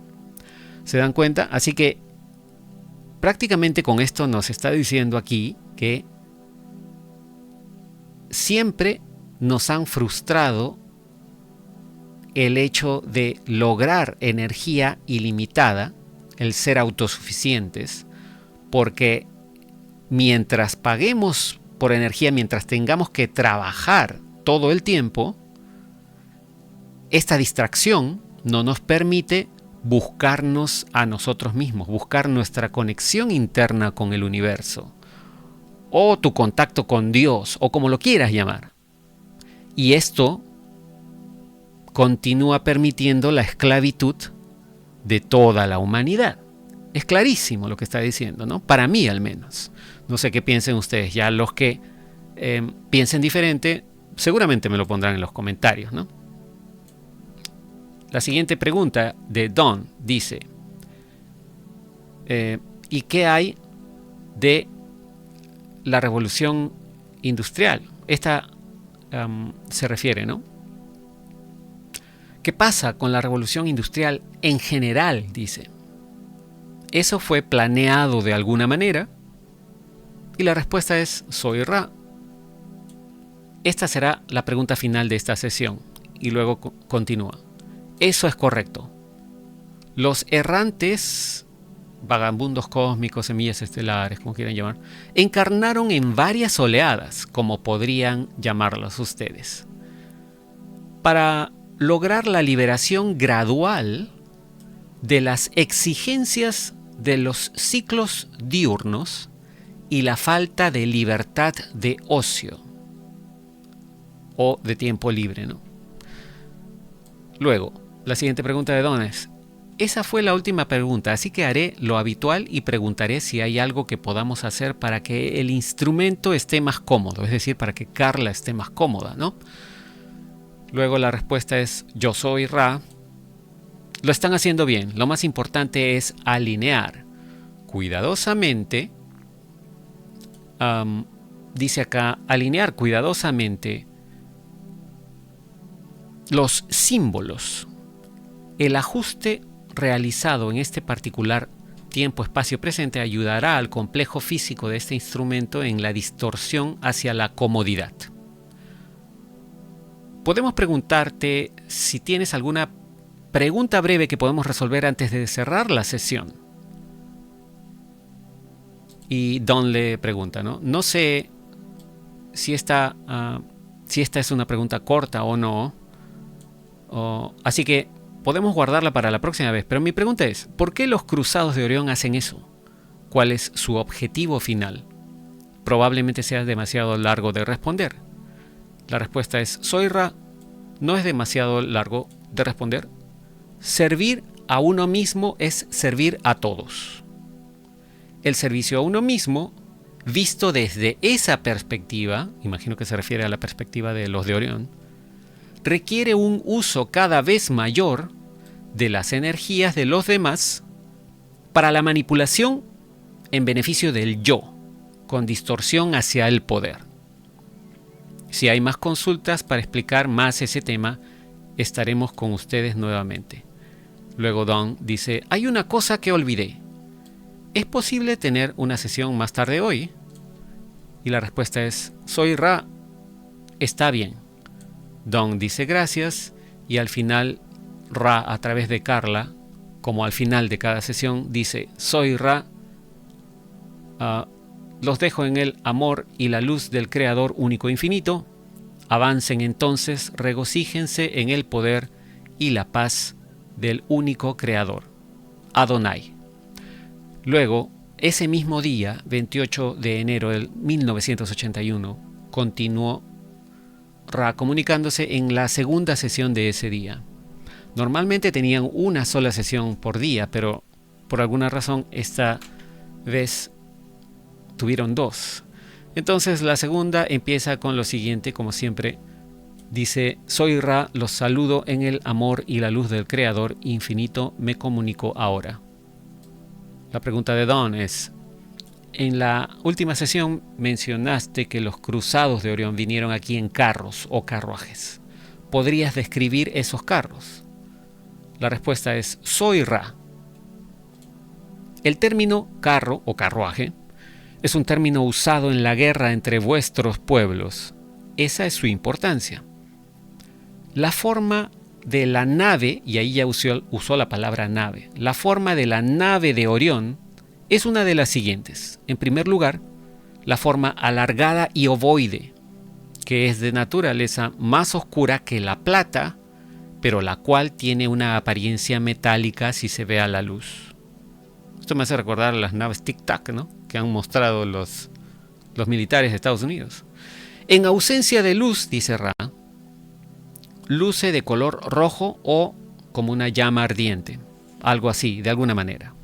¿Se dan cuenta? Así que prácticamente con esto nos está diciendo aquí que siempre nos han frustrado el hecho de lograr energía ilimitada, el ser autosuficientes, porque mientras paguemos por energía, mientras tengamos que trabajar todo el tiempo, esta distracción no nos permite buscarnos a nosotros mismos, buscar nuestra conexión interna con el universo, o tu contacto con Dios, o como lo quieras llamar. Y esto continúa permitiendo la esclavitud de toda la humanidad. Es clarísimo lo que está diciendo, ¿no? Para mí al menos. No sé qué piensen ustedes. Ya los que piensen diferente, seguramente me lo pondrán en los comentarios, ¿no? La siguiente pregunta de Don dice, ¿y qué hay de la revolución industrial? Esta se refiere, ¿no? ¿Qué pasa con la revolución industrial en general? Dice. ¿Eso fue planeado de alguna manera? Y la respuesta es, soy Ra. Esta será la pregunta final de esta sesión. Y luego continúa. Eso es correcto. Los errantes, vagabundos cósmicos, semillas estelares, como quieran llamar, encarnaron en varias oleadas, como podrían llamarlos ustedes, para lograr la liberación gradual de las exigencias de los ciclos diurnos y la falta de libertad de ocio o de tiempo libre, ¿no? Luego, la siguiente pregunta de Don es, esa fue la última pregunta, así que haré lo habitual y preguntaré si hay algo que podamos hacer para que el instrumento esté más cómodo, es decir, para que Carla esté más cómoda, ¿no? Luego la respuesta es, yo soy Ra. Lo están haciendo bien. Lo más importante es alinear cuidadosamente, dice acá, alinear cuidadosamente los símbolos. El ajuste realizado en este particular tiempo, espacio presente ayudará al complejo físico de este instrumento en la distorsión hacia la comodidad. podemos preguntarte si tienes alguna pregunta breve que podemos resolver antes de cerrar la sesión. Y Don le pregunta, ¿no? No sé si esta es una pregunta corta o no. Así que podemos guardarla para la próxima vez. Pero mi pregunta es, ¿por qué los cruzados de Orión hacen eso? ¿Cuál es su objetivo final? Probablemente sea demasiado largo de responder. La respuesta es, soy Ra, no es demasiado largo de responder. Servir a uno mismo es servir a todos. El servicio a uno mismo, visto desde esa perspectiva, imagino que se refiere a la perspectiva de los de Orión, requiere un uso cada vez mayor de las energías de los demás para la manipulación en beneficio del yo, con distorsión hacia el poder. Si hay más consultas para explicar más ese tema, estaremos con ustedes nuevamente. Luego Don dice, hay una cosa que olvidé. ¿Es posible tener una sesión más tarde hoy? Y la respuesta es, soy Ra, está bien. Don dice gracias y al final Ra, a través de Carla, como al final de cada sesión, dice, soy Ra, los dejo en el amor y la luz del Creador único e infinito. Avancen entonces, regocíjense en el poder y la paz del único Creador, Adonai. Luego, ese mismo día, 28 de enero de 1981, continuó Ra comunicándose en la segunda sesión de ese día. Normalmente tenían una sola sesión por día, pero por alguna razón esta vez tuvieron dos. Entonces la segunda empieza con lo siguiente, como siempre. Dice, soy Ra, los saludo en el amor y la luz del Creador infinito, me comunico ahora. La pregunta de Don es, en la última sesión mencionaste que los cruzados de Orión vinieron aquí en carros o carruajes. ¿Podrías describir esos carros? La respuesta es, soy Ra. El término carro o carruaje es un término usado en la guerra entre vuestros pueblos. Esa es su importancia. La forma de la nave, y ahí ya usó la palabra nave, la forma de la nave de Orión es una de las siguientes. En primer lugar, la forma alargada y ovoide, que es de naturaleza más oscura que la plata, pero la cual tiene una apariencia metálica si se ve a la luz. Esto me hace recordar a las naves Tic Tac, ¿no?, que han mostrado los militares de Estados Unidos. En ausencia de luz, dice Ra, luce de color rojo o como una llama ardiente, algo así, de alguna manera.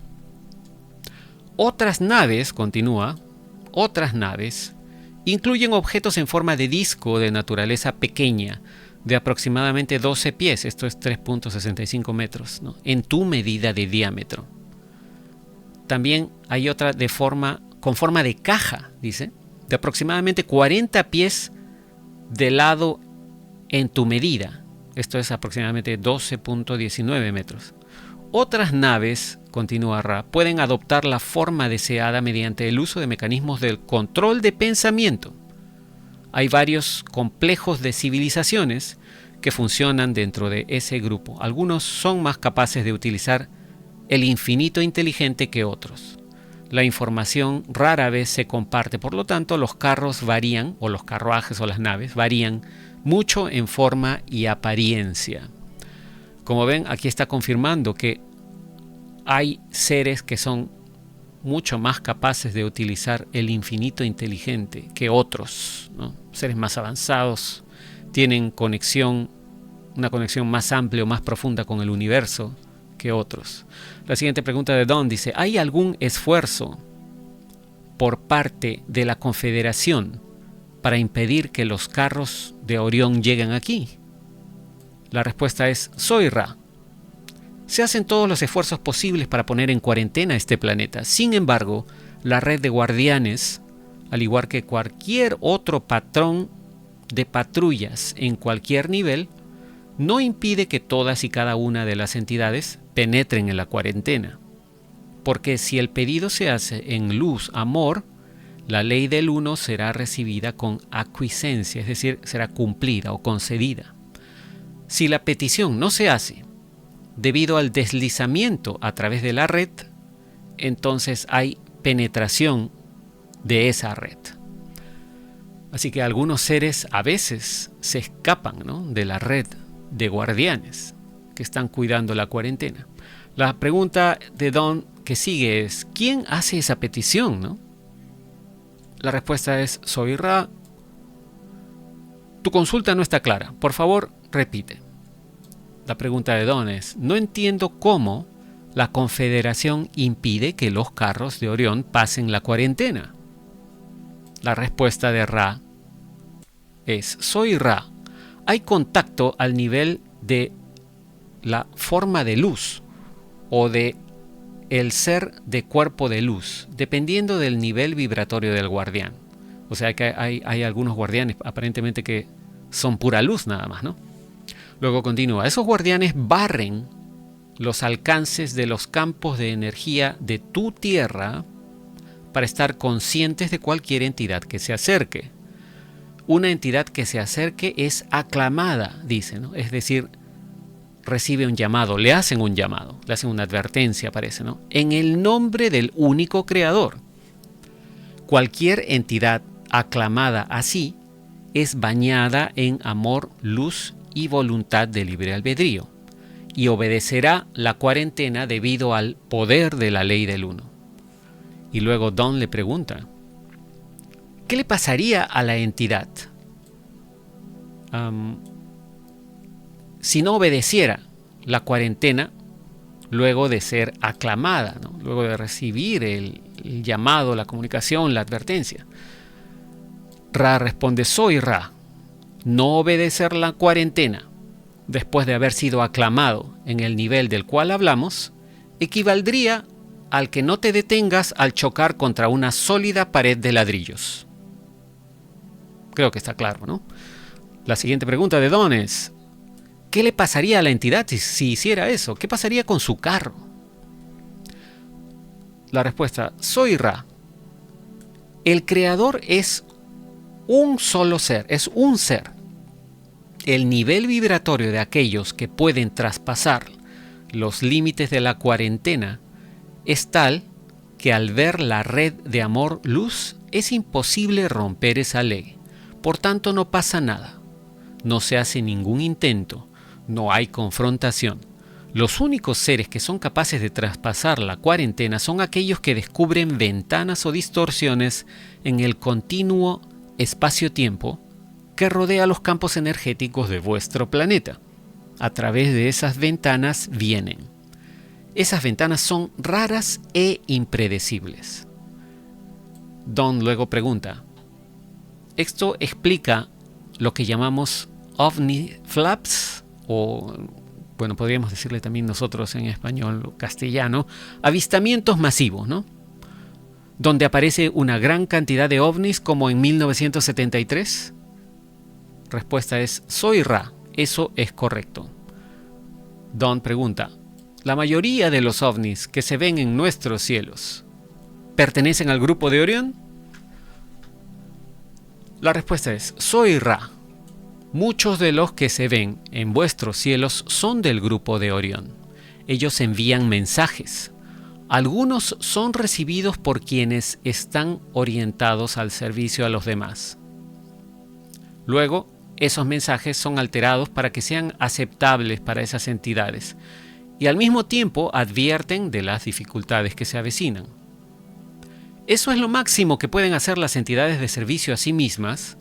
Otras naves, continúa, otras naves incluyen objetos en forma de disco de naturaleza pequeña, de aproximadamente 12 pies, esto es 3.65 metros, ¿no?, en tu medida de diámetro. También hay otra con forma de caja, dice, de aproximadamente 40 pies de lado en tu medida. Esto es aproximadamente 12.19 metros. Otras naves, continúa Ra, pueden adoptar la forma deseada mediante el uso de mecanismos del control de pensamiento. Hay varios complejos de civilizaciones que funcionan dentro de ese grupo. Algunos son más capaces de utilizar el infinito inteligente que otros. La información rara vez se comparte, por lo tanto los carros varían, o los carruajes o las naves varían mucho en forma y apariencia. Como ven, aquí está confirmando que hay seres que son mucho más capaces de utilizar el infinito inteligente que otros, ¿no? Seres más avanzados tienen una conexión más amplia o más profunda con el universo que otros. La siguiente pregunta de Don dice, ¿hay algún esfuerzo por parte de la Confederación para impedir que los carros de Orión lleguen aquí? La respuesta es, soy Ra. Se hacen todos los esfuerzos posibles para poner en cuarentena este planeta. Sin embargo, la red de guardianes, al igual que cualquier otro patrón de patrullas en cualquier nivel, no impide que todas y cada una de las entidades penetren en la cuarentena. Porque si el pedido se hace en luz, amor, la ley del uno será recibida con aquiescencia, es decir, será cumplida o concedida. Si la petición no se hace debido al deslizamiento a través de la red, entonces hay penetración de esa red. Así que algunos seres a veces se escapan, ¿no?, de la red de guardianes que están cuidando la cuarentena. La pregunta de Don que sigue es, ¿quién hace esa petición, no? La respuesta es, soy Ra. Tu consulta no está clara. Por favor, repite. La pregunta de Don es, no entiendo cómo la Confederación impide que los carros de Orión pasen la cuarentena. La respuesta de Ra es, soy Ra. Hay contacto al nivel de la forma de luz o de el ser de cuerpo de luz, dependiendo del nivel vibratorio del guardián. O sea que hay algunos guardianes aparentemente que son pura luz nada más, ¿no? Luego continúa, esos guardianes barren los alcances de los campos de energía de tu tierra para estar conscientes de cualquier entidad que se acerque. Una entidad que se acerque es aclamada, dice, ¿no? Es decir, recibe un llamado, le hacen un llamado, le hacen una advertencia, parece, ¿no? En el nombre del único creador. Cualquier entidad aclamada así es bañada en amor, luz y voluntad de libre albedrío, y obedecerá la cuarentena debido al poder de la ley del uno. Y luego Don le pregunta, ¿qué le pasaría a la entidad si no obedeciera la cuarentena luego de ser aclamada, ¿no?, luego de recibir el llamado, la comunicación, la advertencia? Ra responde, soy Ra. No obedecer la cuarentena después de haber sido aclamado en el nivel del cual hablamos equivaldría al que no te detengas al chocar contra una sólida pared de ladrillos. Creo que está claro, ¿no? La siguiente pregunta de Don es, ¿qué le pasaría a la entidad si hiciera eso? ¿Qué pasaría con su carro? La respuesta, soy Ra. El creador es un solo ser, es un ser. El nivel vibratorio de aquellos que pueden traspasar los límites de la cuarentena es tal que al ver la red de amor-luz es imposible romper esa ley. Por tanto, no pasa nada. No se hace ningún intento. No hay confrontación. Los únicos seres que son capaces de traspasar la cuarentena son aquellos que descubren ventanas o distorsiones en el continuo espacio-tiempo que rodea los campos energéticos de vuestro planeta. A través de esas ventanas vienen. Esas ventanas son raras e impredecibles. Don luego pregunta, ¿esto explica lo que llamamos ovni flaps? O, bueno, podríamos decirle también nosotros en español o castellano, avistamientos masivos, ¿no? Donde aparece una gran cantidad de ovnis como en 1973. Respuesta es, soy Ra, eso es correcto. Don pregunta, ¿la mayoría de los ovnis que se ven en nuestros cielos pertenecen al grupo de Orión? La respuesta es, soy Ra. Muchos de los que se ven en vuestros cielos son del grupo de Orión. Ellos envían mensajes. Algunos son recibidos por quienes están orientados al servicio a los demás. Luego, esos mensajes son alterados para que sean aceptables para esas entidades y al mismo tiempo advierten de las dificultades que se avecinan. Eso es lo máximo que pueden hacer las entidades de servicio a sí mismas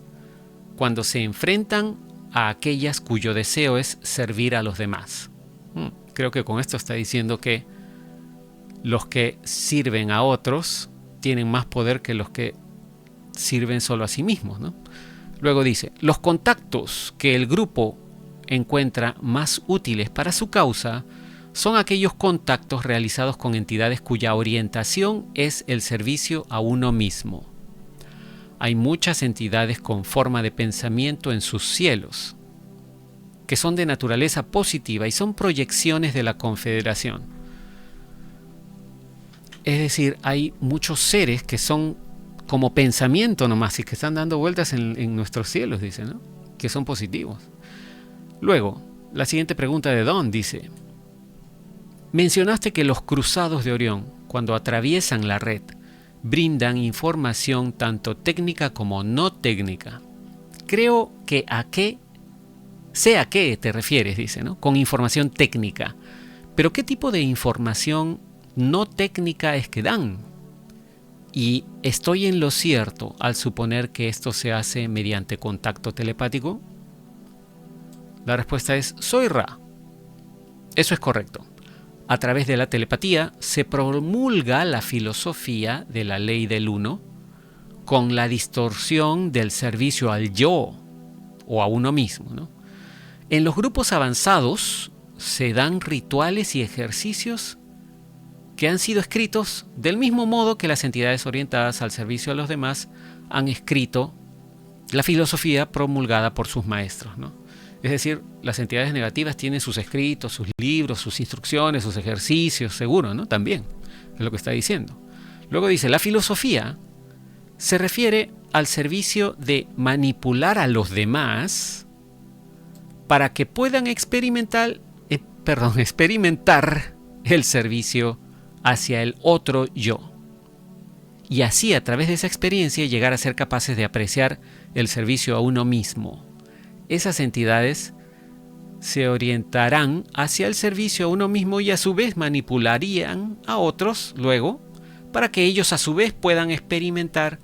cuando se enfrentan a aquellas cuyo deseo es servir a los demás. Creo que con esto está diciendo que los que sirven a otros tienen más poder que los que sirven solo a sí mismos, ¿no? Luego dice, los contactos que el grupo encuentra más útiles para su causa son aquellos contactos realizados con entidades cuya orientación es el servicio a uno mismo. Hay muchas entidades con forma de pensamiento en sus cielos, que son de naturaleza positiva y son proyecciones de la Confederación. Es decir, hay muchos seres que son como pensamiento nomás y que están dando vueltas en nuestros cielos, dice, ¿no? Que son positivos. Luego, La siguiente pregunta de Don dice: mencionaste que los cruzados de Orión, cuando atraviesan la red, brindan información tanto técnica como no técnica. Creo que sé a qué te refieres, dice, ¿no? Con información técnica. Pero ¿qué tipo de información no técnica es que dan? ¿Y estoy en lo cierto al suponer que esto se hace mediante contacto telepático? La respuesta es: soy Ra. Eso es correcto. A través de la telepatía se promulga la filosofía de la ley del uno con la distorsión del servicio al yo o a uno mismo, ¿no? En los grupos avanzados se dan rituales y ejercicios que han sido escritos del mismo modo que las entidades orientadas al servicio a los demás han escrito la filosofía promulgada por sus maestros, ¿no? Es decir, las entidades negativas tienen sus escritos, sus libros, sus instrucciones, sus ejercicios, seguro, ¿no? También, es lo que está diciendo. Luego dice: la filosofía se refiere al servicio de manipular a los demás para que puedan experimentar el servicio hacia el otro yo. Y así, a través de esa experiencia, llegar a ser capaces de apreciar el servicio a uno mismo. Esas entidades se orientarán hacia el servicio a uno mismo y a su vez manipularían a otros luego para que ellos a su vez puedan experimentar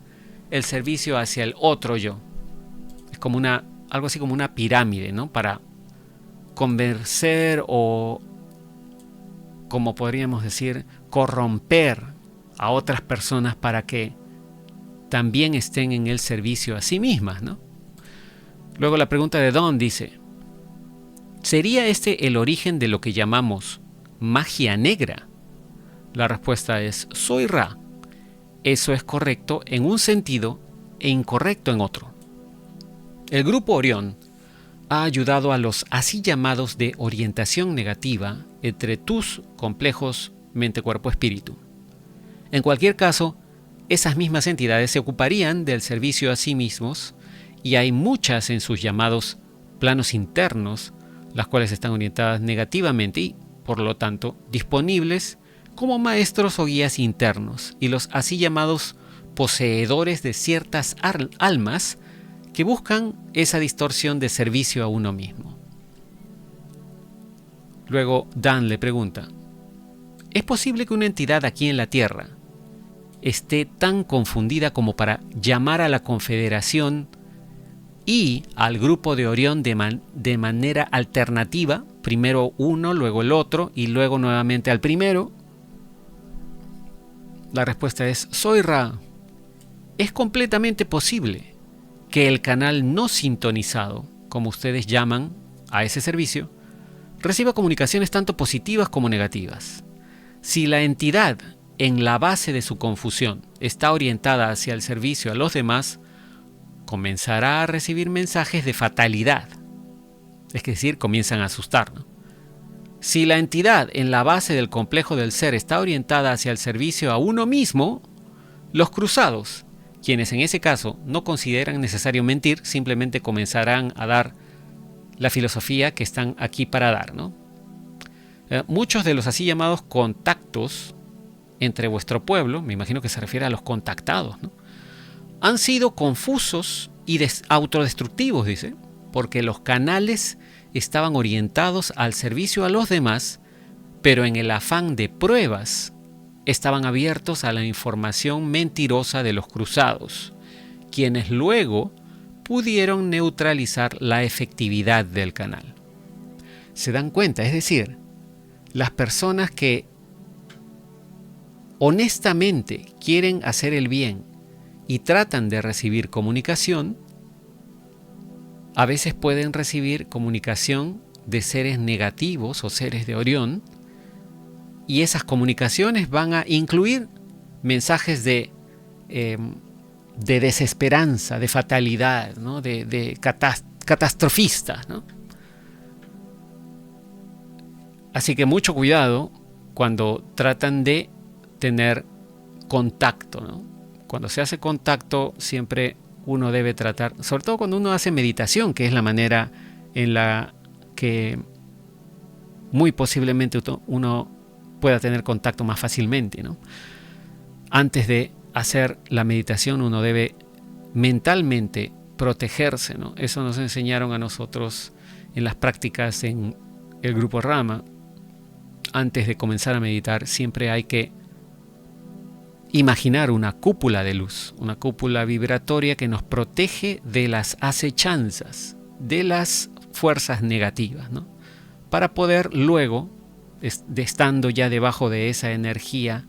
el servicio hacia el otro yo. Es como algo así como una pirámide, ¿no? Para convencer o, como podríamos decir, corromper a otras personas para que también estén en el servicio a sí mismas, ¿no? Luego la pregunta de Don dice: ¿sería este el origen de lo que llamamos magia negra? La respuesta es: soy Ra. Eso es correcto en un sentido e incorrecto en otro. El grupo Orión ha ayudado a los así llamados de orientación negativa entre tus complejos mente-cuerpo-espíritu. En cualquier caso, esas mismas entidades se ocuparían del servicio a sí mismos, y hay muchas en sus llamados planos internos, las cuales están orientadas negativamente y, por lo tanto, disponibles como maestros o guías internos, y los así llamados poseedores de ciertas almas que buscan esa distorsión de servicio a uno mismo. Luego Dan le pregunta: ¿es posible que una entidad aquí en la Tierra esté tan confundida como para llamar a la Confederación y al grupo de Orión de manera alternativa, primero uno, luego el otro y luego nuevamente al primero? La respuesta es: soy Ra. Es completamente posible que el canal no sintonizado, como ustedes llaman a ese servicio, reciba comunicaciones tanto positivas como negativas. Si la entidad, en la base de su confusión, está orientada hacia el servicio a los demás, comenzará a recibir mensajes de fatalidad. Es decir, comienzan a asustar, ¿no? Si la entidad en la base del complejo del ser está orientada hacia el servicio a uno mismo, los cruzados, quienes en ese caso no consideran necesario mentir, simplemente comenzarán a dar la filosofía que están aquí para dar, ¿no? Muchos de los así llamados contactos entre vuestro pueblo, me imagino que se refiere a los contactados, ¿no?, han sido confusos y autodestructivos, dice, porque los canales estaban orientados al servicio a los demás, pero en el afán de pruebas estaban abiertos a la información mentirosa de los cruzados, quienes luego pudieron neutralizar la efectividad del canal. ¿Se dan cuenta? Es decir, las personas que honestamente quieren hacer el bien y tratan de recibir comunicación, a veces pueden recibir comunicación de seres negativos o seres de Orión, y esas comunicaciones van a incluir mensajes de desesperanza, de fatalidad, ¿no?, de catastrofistas, ¿no? Así que mucho cuidado cuando tratan de tener contacto, ¿no? Cuando se hace contacto, siempre uno debe tratar, sobre todo cuando uno hace meditación, que es la manera en la que muy posiblemente uno pueda tener contacto más fácilmente, ¿no? Antes de hacer la meditación uno debe mentalmente protegerse, ¿no? Eso nos enseñaron a nosotros en las prácticas en el grupo Rama. Antes de comenzar a meditar siempre hay que imaginar una cúpula de luz, una cúpula vibratoria que nos protege de las acechanzas, de las fuerzas negativas, ¿no? Para poder luego, estando ya debajo de esa energía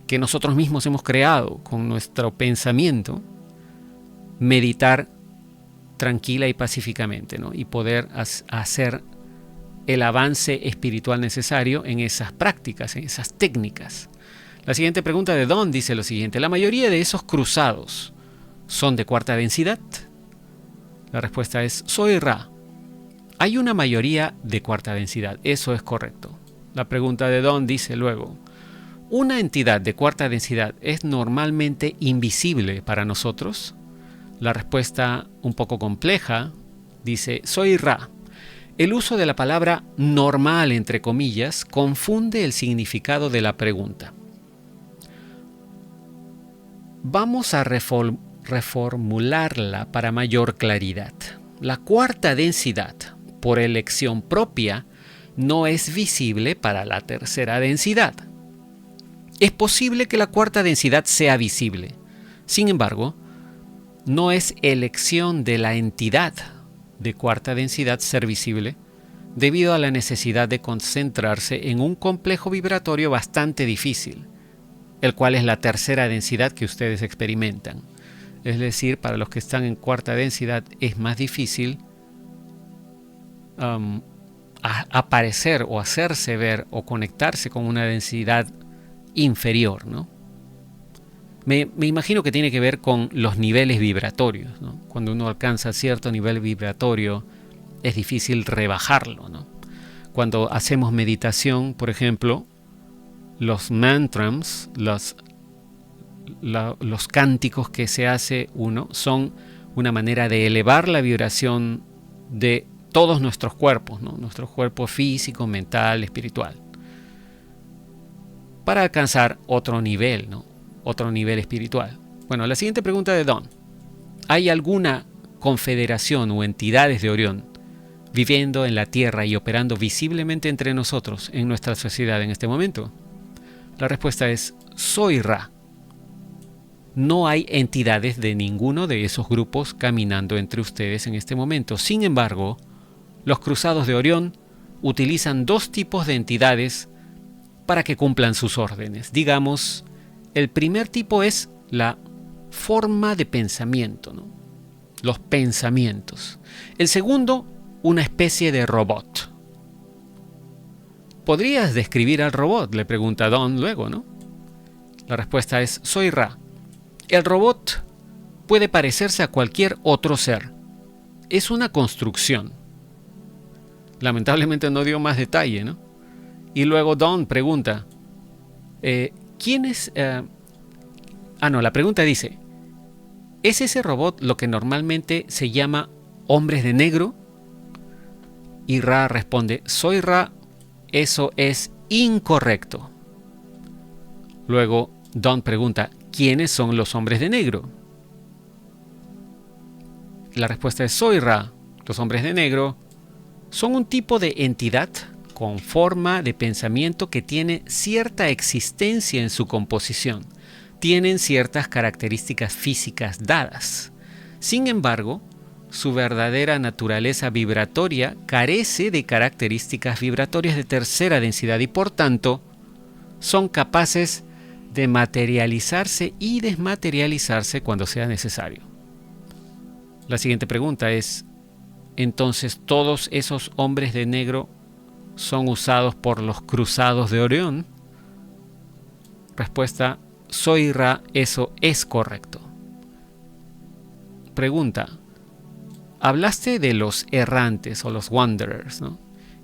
que nosotros mismos hemos creado con nuestro pensamiento, meditar tranquila y pacíficamente, ¿no? Y poder hacer el avance espiritual necesario en esas prácticas, en esas técnicas. La siguiente pregunta de Don dice lo siguiente: ¿la mayoría de esos cruzados son de cuarta densidad? La respuesta es: soy Ra. Hay una mayoría de cuarta densidad, eso es correcto. La pregunta de Don dice luego: ¿una entidad de cuarta densidad es normalmente invisible para nosotros? La respuesta, un poco compleja, dice: soy Ra. El uso de la palabra normal, entre comillas, confunde el significado de la pregunta. Vamos a reformularla para mayor claridad. La cuarta densidad, por elección propia, no es visible para la tercera densidad. Es posible que la cuarta densidad sea visible. Sin embargo, no es elección de la entidad de cuarta densidad ser visible, debido a la necesidad de concentrarse en un complejo vibratorio bastante difícil, el cual es la tercera densidad que ustedes experimentan. Es decir, para los que están en cuarta densidad es más difícil aparecer o hacerse ver o conectarse con una densidad inferior, ¿no? Me imagino que tiene que ver con los niveles vibratorios, ¿no? Cuando uno alcanza cierto nivel vibratorio es difícil rebajarlo, ¿no? Cuando hacemos meditación, por ejemplo, los mantras, los cánticos que se hace uno son una manera de elevar la vibración de todos nuestros cuerpos, ¿no? Nuestro cuerpo físico, mental, espiritual, para alcanzar otro nivel, ¿no? Otro nivel espiritual. Bueno, la siguiente pregunta de Don: ¿hay alguna confederación o entidades de Orión viviendo en la Tierra y operando visiblemente entre nosotros en nuestra sociedad en este momento? La respuesta es: soy Ra. No hay entidades de ninguno de esos grupos caminando entre ustedes en este momento. Sin embargo, los cruzados de Orión utilizan dos tipos de entidades para que cumplan sus órdenes. Digamos, el primer tipo es la forma de pensamiento, ¿no? Los pensamientos. El segundo, una especie de robot. ¿Podrías describir al robot?, le pregunta Don luego, ¿no? La respuesta es: soy Ra. El robot puede parecerse a cualquier otro ser. Es una construcción. Lamentablemente no dio más detalle, ¿no? Y luego Don pregunta: ¿quién es? La pregunta dice: ¿es ese robot lo que normalmente se llama hombres de negro? Y Ra responde: soy Ra, eso es incorrecto. Luego Don pregunta: ¿quiénes son los hombres de negro? La respuesta es: soy Ra. Los hombres de negro son un tipo de entidad con forma de pensamiento que tiene cierta existencia en su composición. Tienen ciertas características físicas dadas. Sin embargo, su verdadera naturaleza vibratoria carece de características vibratorias de tercera densidad y por tanto son capaces de materializarse y desmaterializarse cuando sea necesario. La siguiente pregunta es: ¿entonces todos esos hombres de negro son usados por los cruzados de Orión? Respuesta: soy Ra, eso es correcto. Pregunta: hablaste de los errantes o los wanderers, ¿no?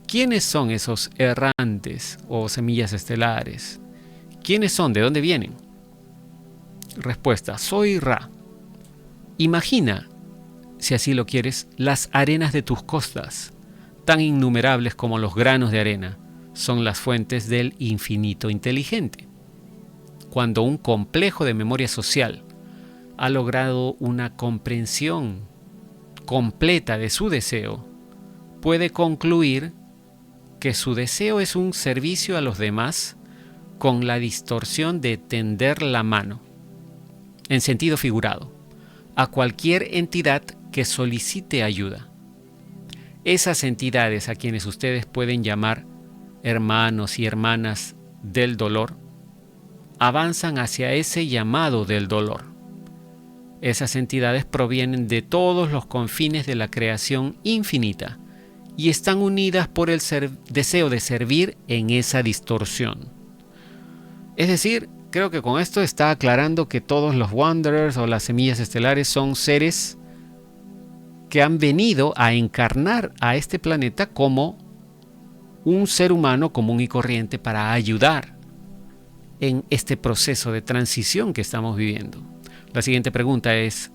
¿Quiénes son esos errantes o semillas estelares? ¿Quiénes son? ¿De dónde vienen? Respuesta: soy Ra. Imagina, si así lo quieres, las arenas de tus costas, tan innumerables como los granos de arena, son las fuentes del infinito inteligente. Cuando un complejo de memoria social ha logrado una comprensión completa de su deseo, puede concluir que su deseo es un servicio a los demás con la distorsión de tender la mano, en sentido figurado, a cualquier entidad que solicite ayuda. Esas entidades a quienes ustedes pueden llamar hermanos y hermanas del dolor, avanzan hacia ese llamado del dolor. Esas entidades provienen de todos los confines de la creación infinita y están unidas por el deseo de servir en esa distorsión. Es decir, creo que con esto está aclarando que todos los Wanderers o las semillas estelares son seres que han venido a encarnar a este planeta como un ser humano común y corriente para ayudar en este proceso de transición que estamos viviendo. La siguiente pregunta es,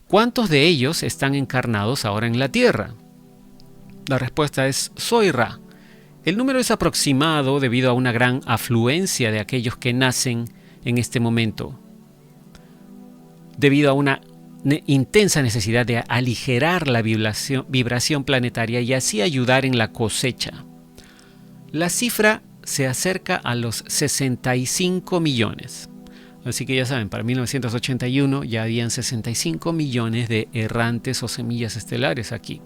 ¿cuántos de ellos están encarnados ahora en la Tierra? La respuesta es Soy Ra. El número es aproximado debido a una gran afluencia de aquellos que nacen en este momento, debido a una intensa necesidad de aligerar la vibración planetaria y así ayudar en la cosecha. La cifra se acerca a los 65 millones. Así que ya saben, para 1981 ya habían 65 millones de errantes o semillas estelares aquí.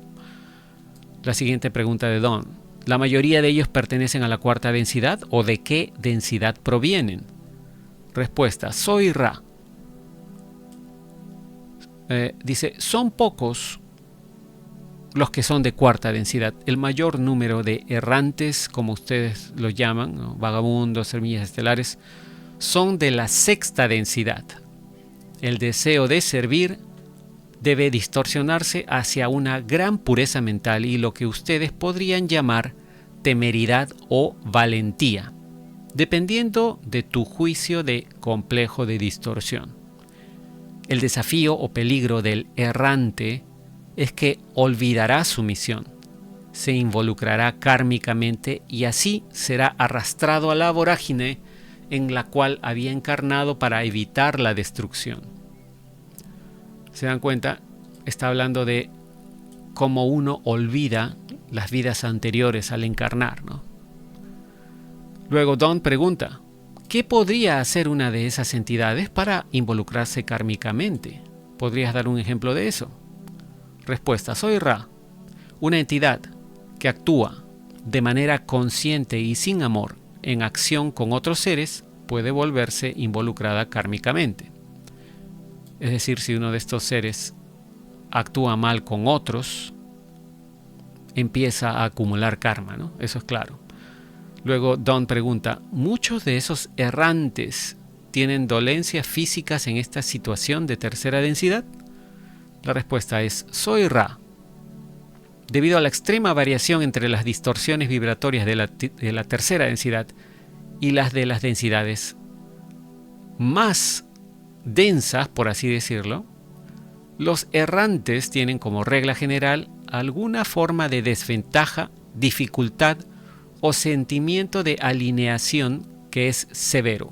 La siguiente pregunta de Don. ¿La mayoría de ellos pertenecen a la cuarta densidad o de qué densidad provienen? Respuesta, Soy Ra. Dice, son pocos los que son de cuarta densidad. El mayor número de errantes, como ustedes los llaman, ¿no? Vagabundos, semillas estelares, son de la sexta densidad. El deseo de servir debe distorsionarse hacia una gran pureza mental y lo que ustedes podrían llamar temeridad o valentía, dependiendo de tu juicio de complejo de distorsión. El desafío o peligro del errante es que olvidará su misión, se involucrará kármicamente y así será arrastrado a la vorágine en la cual había encarnado para evitar la destrucción. ¿Se dan cuenta? Está hablando de cómo uno olvida las vidas anteriores al encarnar, ¿no? Luego Don pregunta, ¿qué podría hacer una de esas entidades para involucrarse kármicamente? ¿Podrías dar un ejemplo de eso? Respuesta, Soy Ra. Una entidad que actúa de manera consciente y sin amor en acción con otros seres puede volverse involucrada kármicamente. Es decir, si uno de estos seres actúa mal con otros, empieza a acumular karma, ¿no? Eso es claro. Luego Don pregunta, ¿muchos de esos errantes tienen dolencias físicas en esta situación de tercera densidad? La respuesta es, Soy Ra. Debido a la extrema variación entre las distorsiones vibratorias de la tercera densidad y las de las densidades más densas, por así decirlo, los errantes tienen como regla general alguna forma de desventaja, dificultad o sentimiento de alineación que es severo.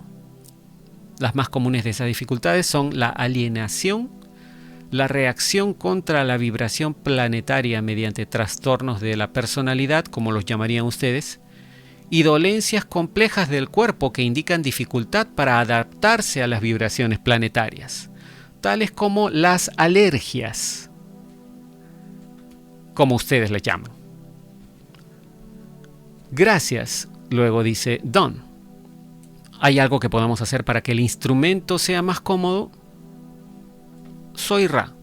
Las más comunes de esas dificultades son la alienación, la reacción contra la vibración planetaria mediante trastornos de la personalidad, como los llamarían ustedes, y dolencias complejas del cuerpo que indican dificultad para adaptarse a las vibraciones planetarias, tales como las alergias, como ustedes le llaman. Gracias, luego dice Don. ¿Hay algo que podamos hacer para que el instrumento sea más cómodo? Soy Ra.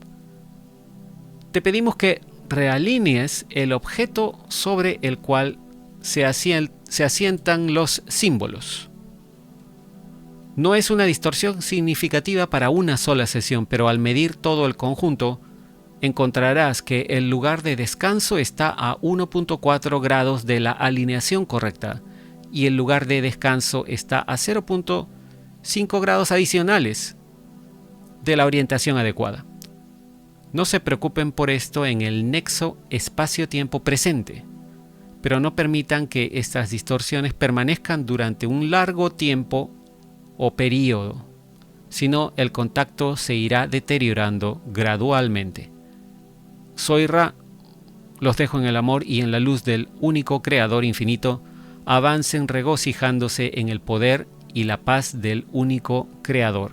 Te pedimos que realinees el objeto sobre el cual se asientan los símbolos. No es una distorsión significativa para una sola sesión, pero al medir todo el conjunto, encontrarás que el lugar de descanso está a 1.4 grados de la alineación correcta y el lugar de descanso está a 0.5 grados adicionales de la orientación adecuada. No se preocupen por esto en el nexo espacio-tiempo presente. pero no permitan que estas distorsiones permanezcan durante un largo tiempo o periodo, sino el contacto se irá deteriorando gradualmente. Soy Ra, los dejo en el amor y en la luz del único Creador infinito. Avancen regocijándose en el poder y la paz del único Creador,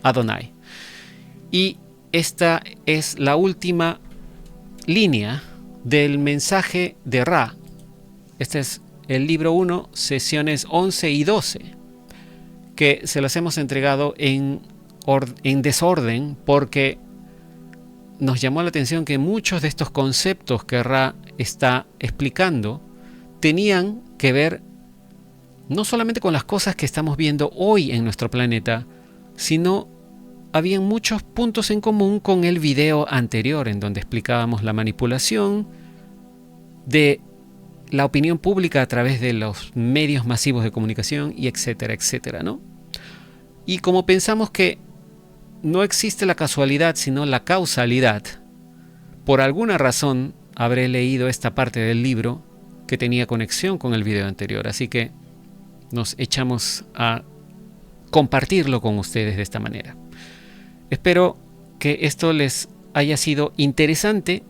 Adonai. Y esta es la última línea del mensaje de Ra. Este es el libro 1, sesiones 11 y 12, que se las hemos entregado en desorden porque nos llamó la atención que muchos de estos conceptos que Ra está explicando tenían que ver no solamente con las cosas que estamos viendo hoy en nuestro planeta, sino habían muchos puntos en común con el video anterior en donde explicábamos la manipulación de la opinión pública a través de los medios masivos de comunicación y etcétera, etcétera, ¿no? Y como pensamos que no existe la casualidad, sino la causalidad, por alguna razón habré leído esta parte del libro que tenía conexión con el video anterior, así que nos echamos a compartirlo con ustedes de esta manera. Espero que esto les haya sido interesante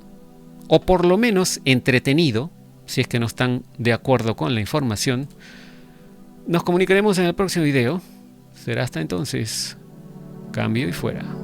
o por lo menos entretenido, si es que no están de acuerdo con la información. Nos comunicaremos en el próximo video. Será hasta entonces. Cambio y fuera.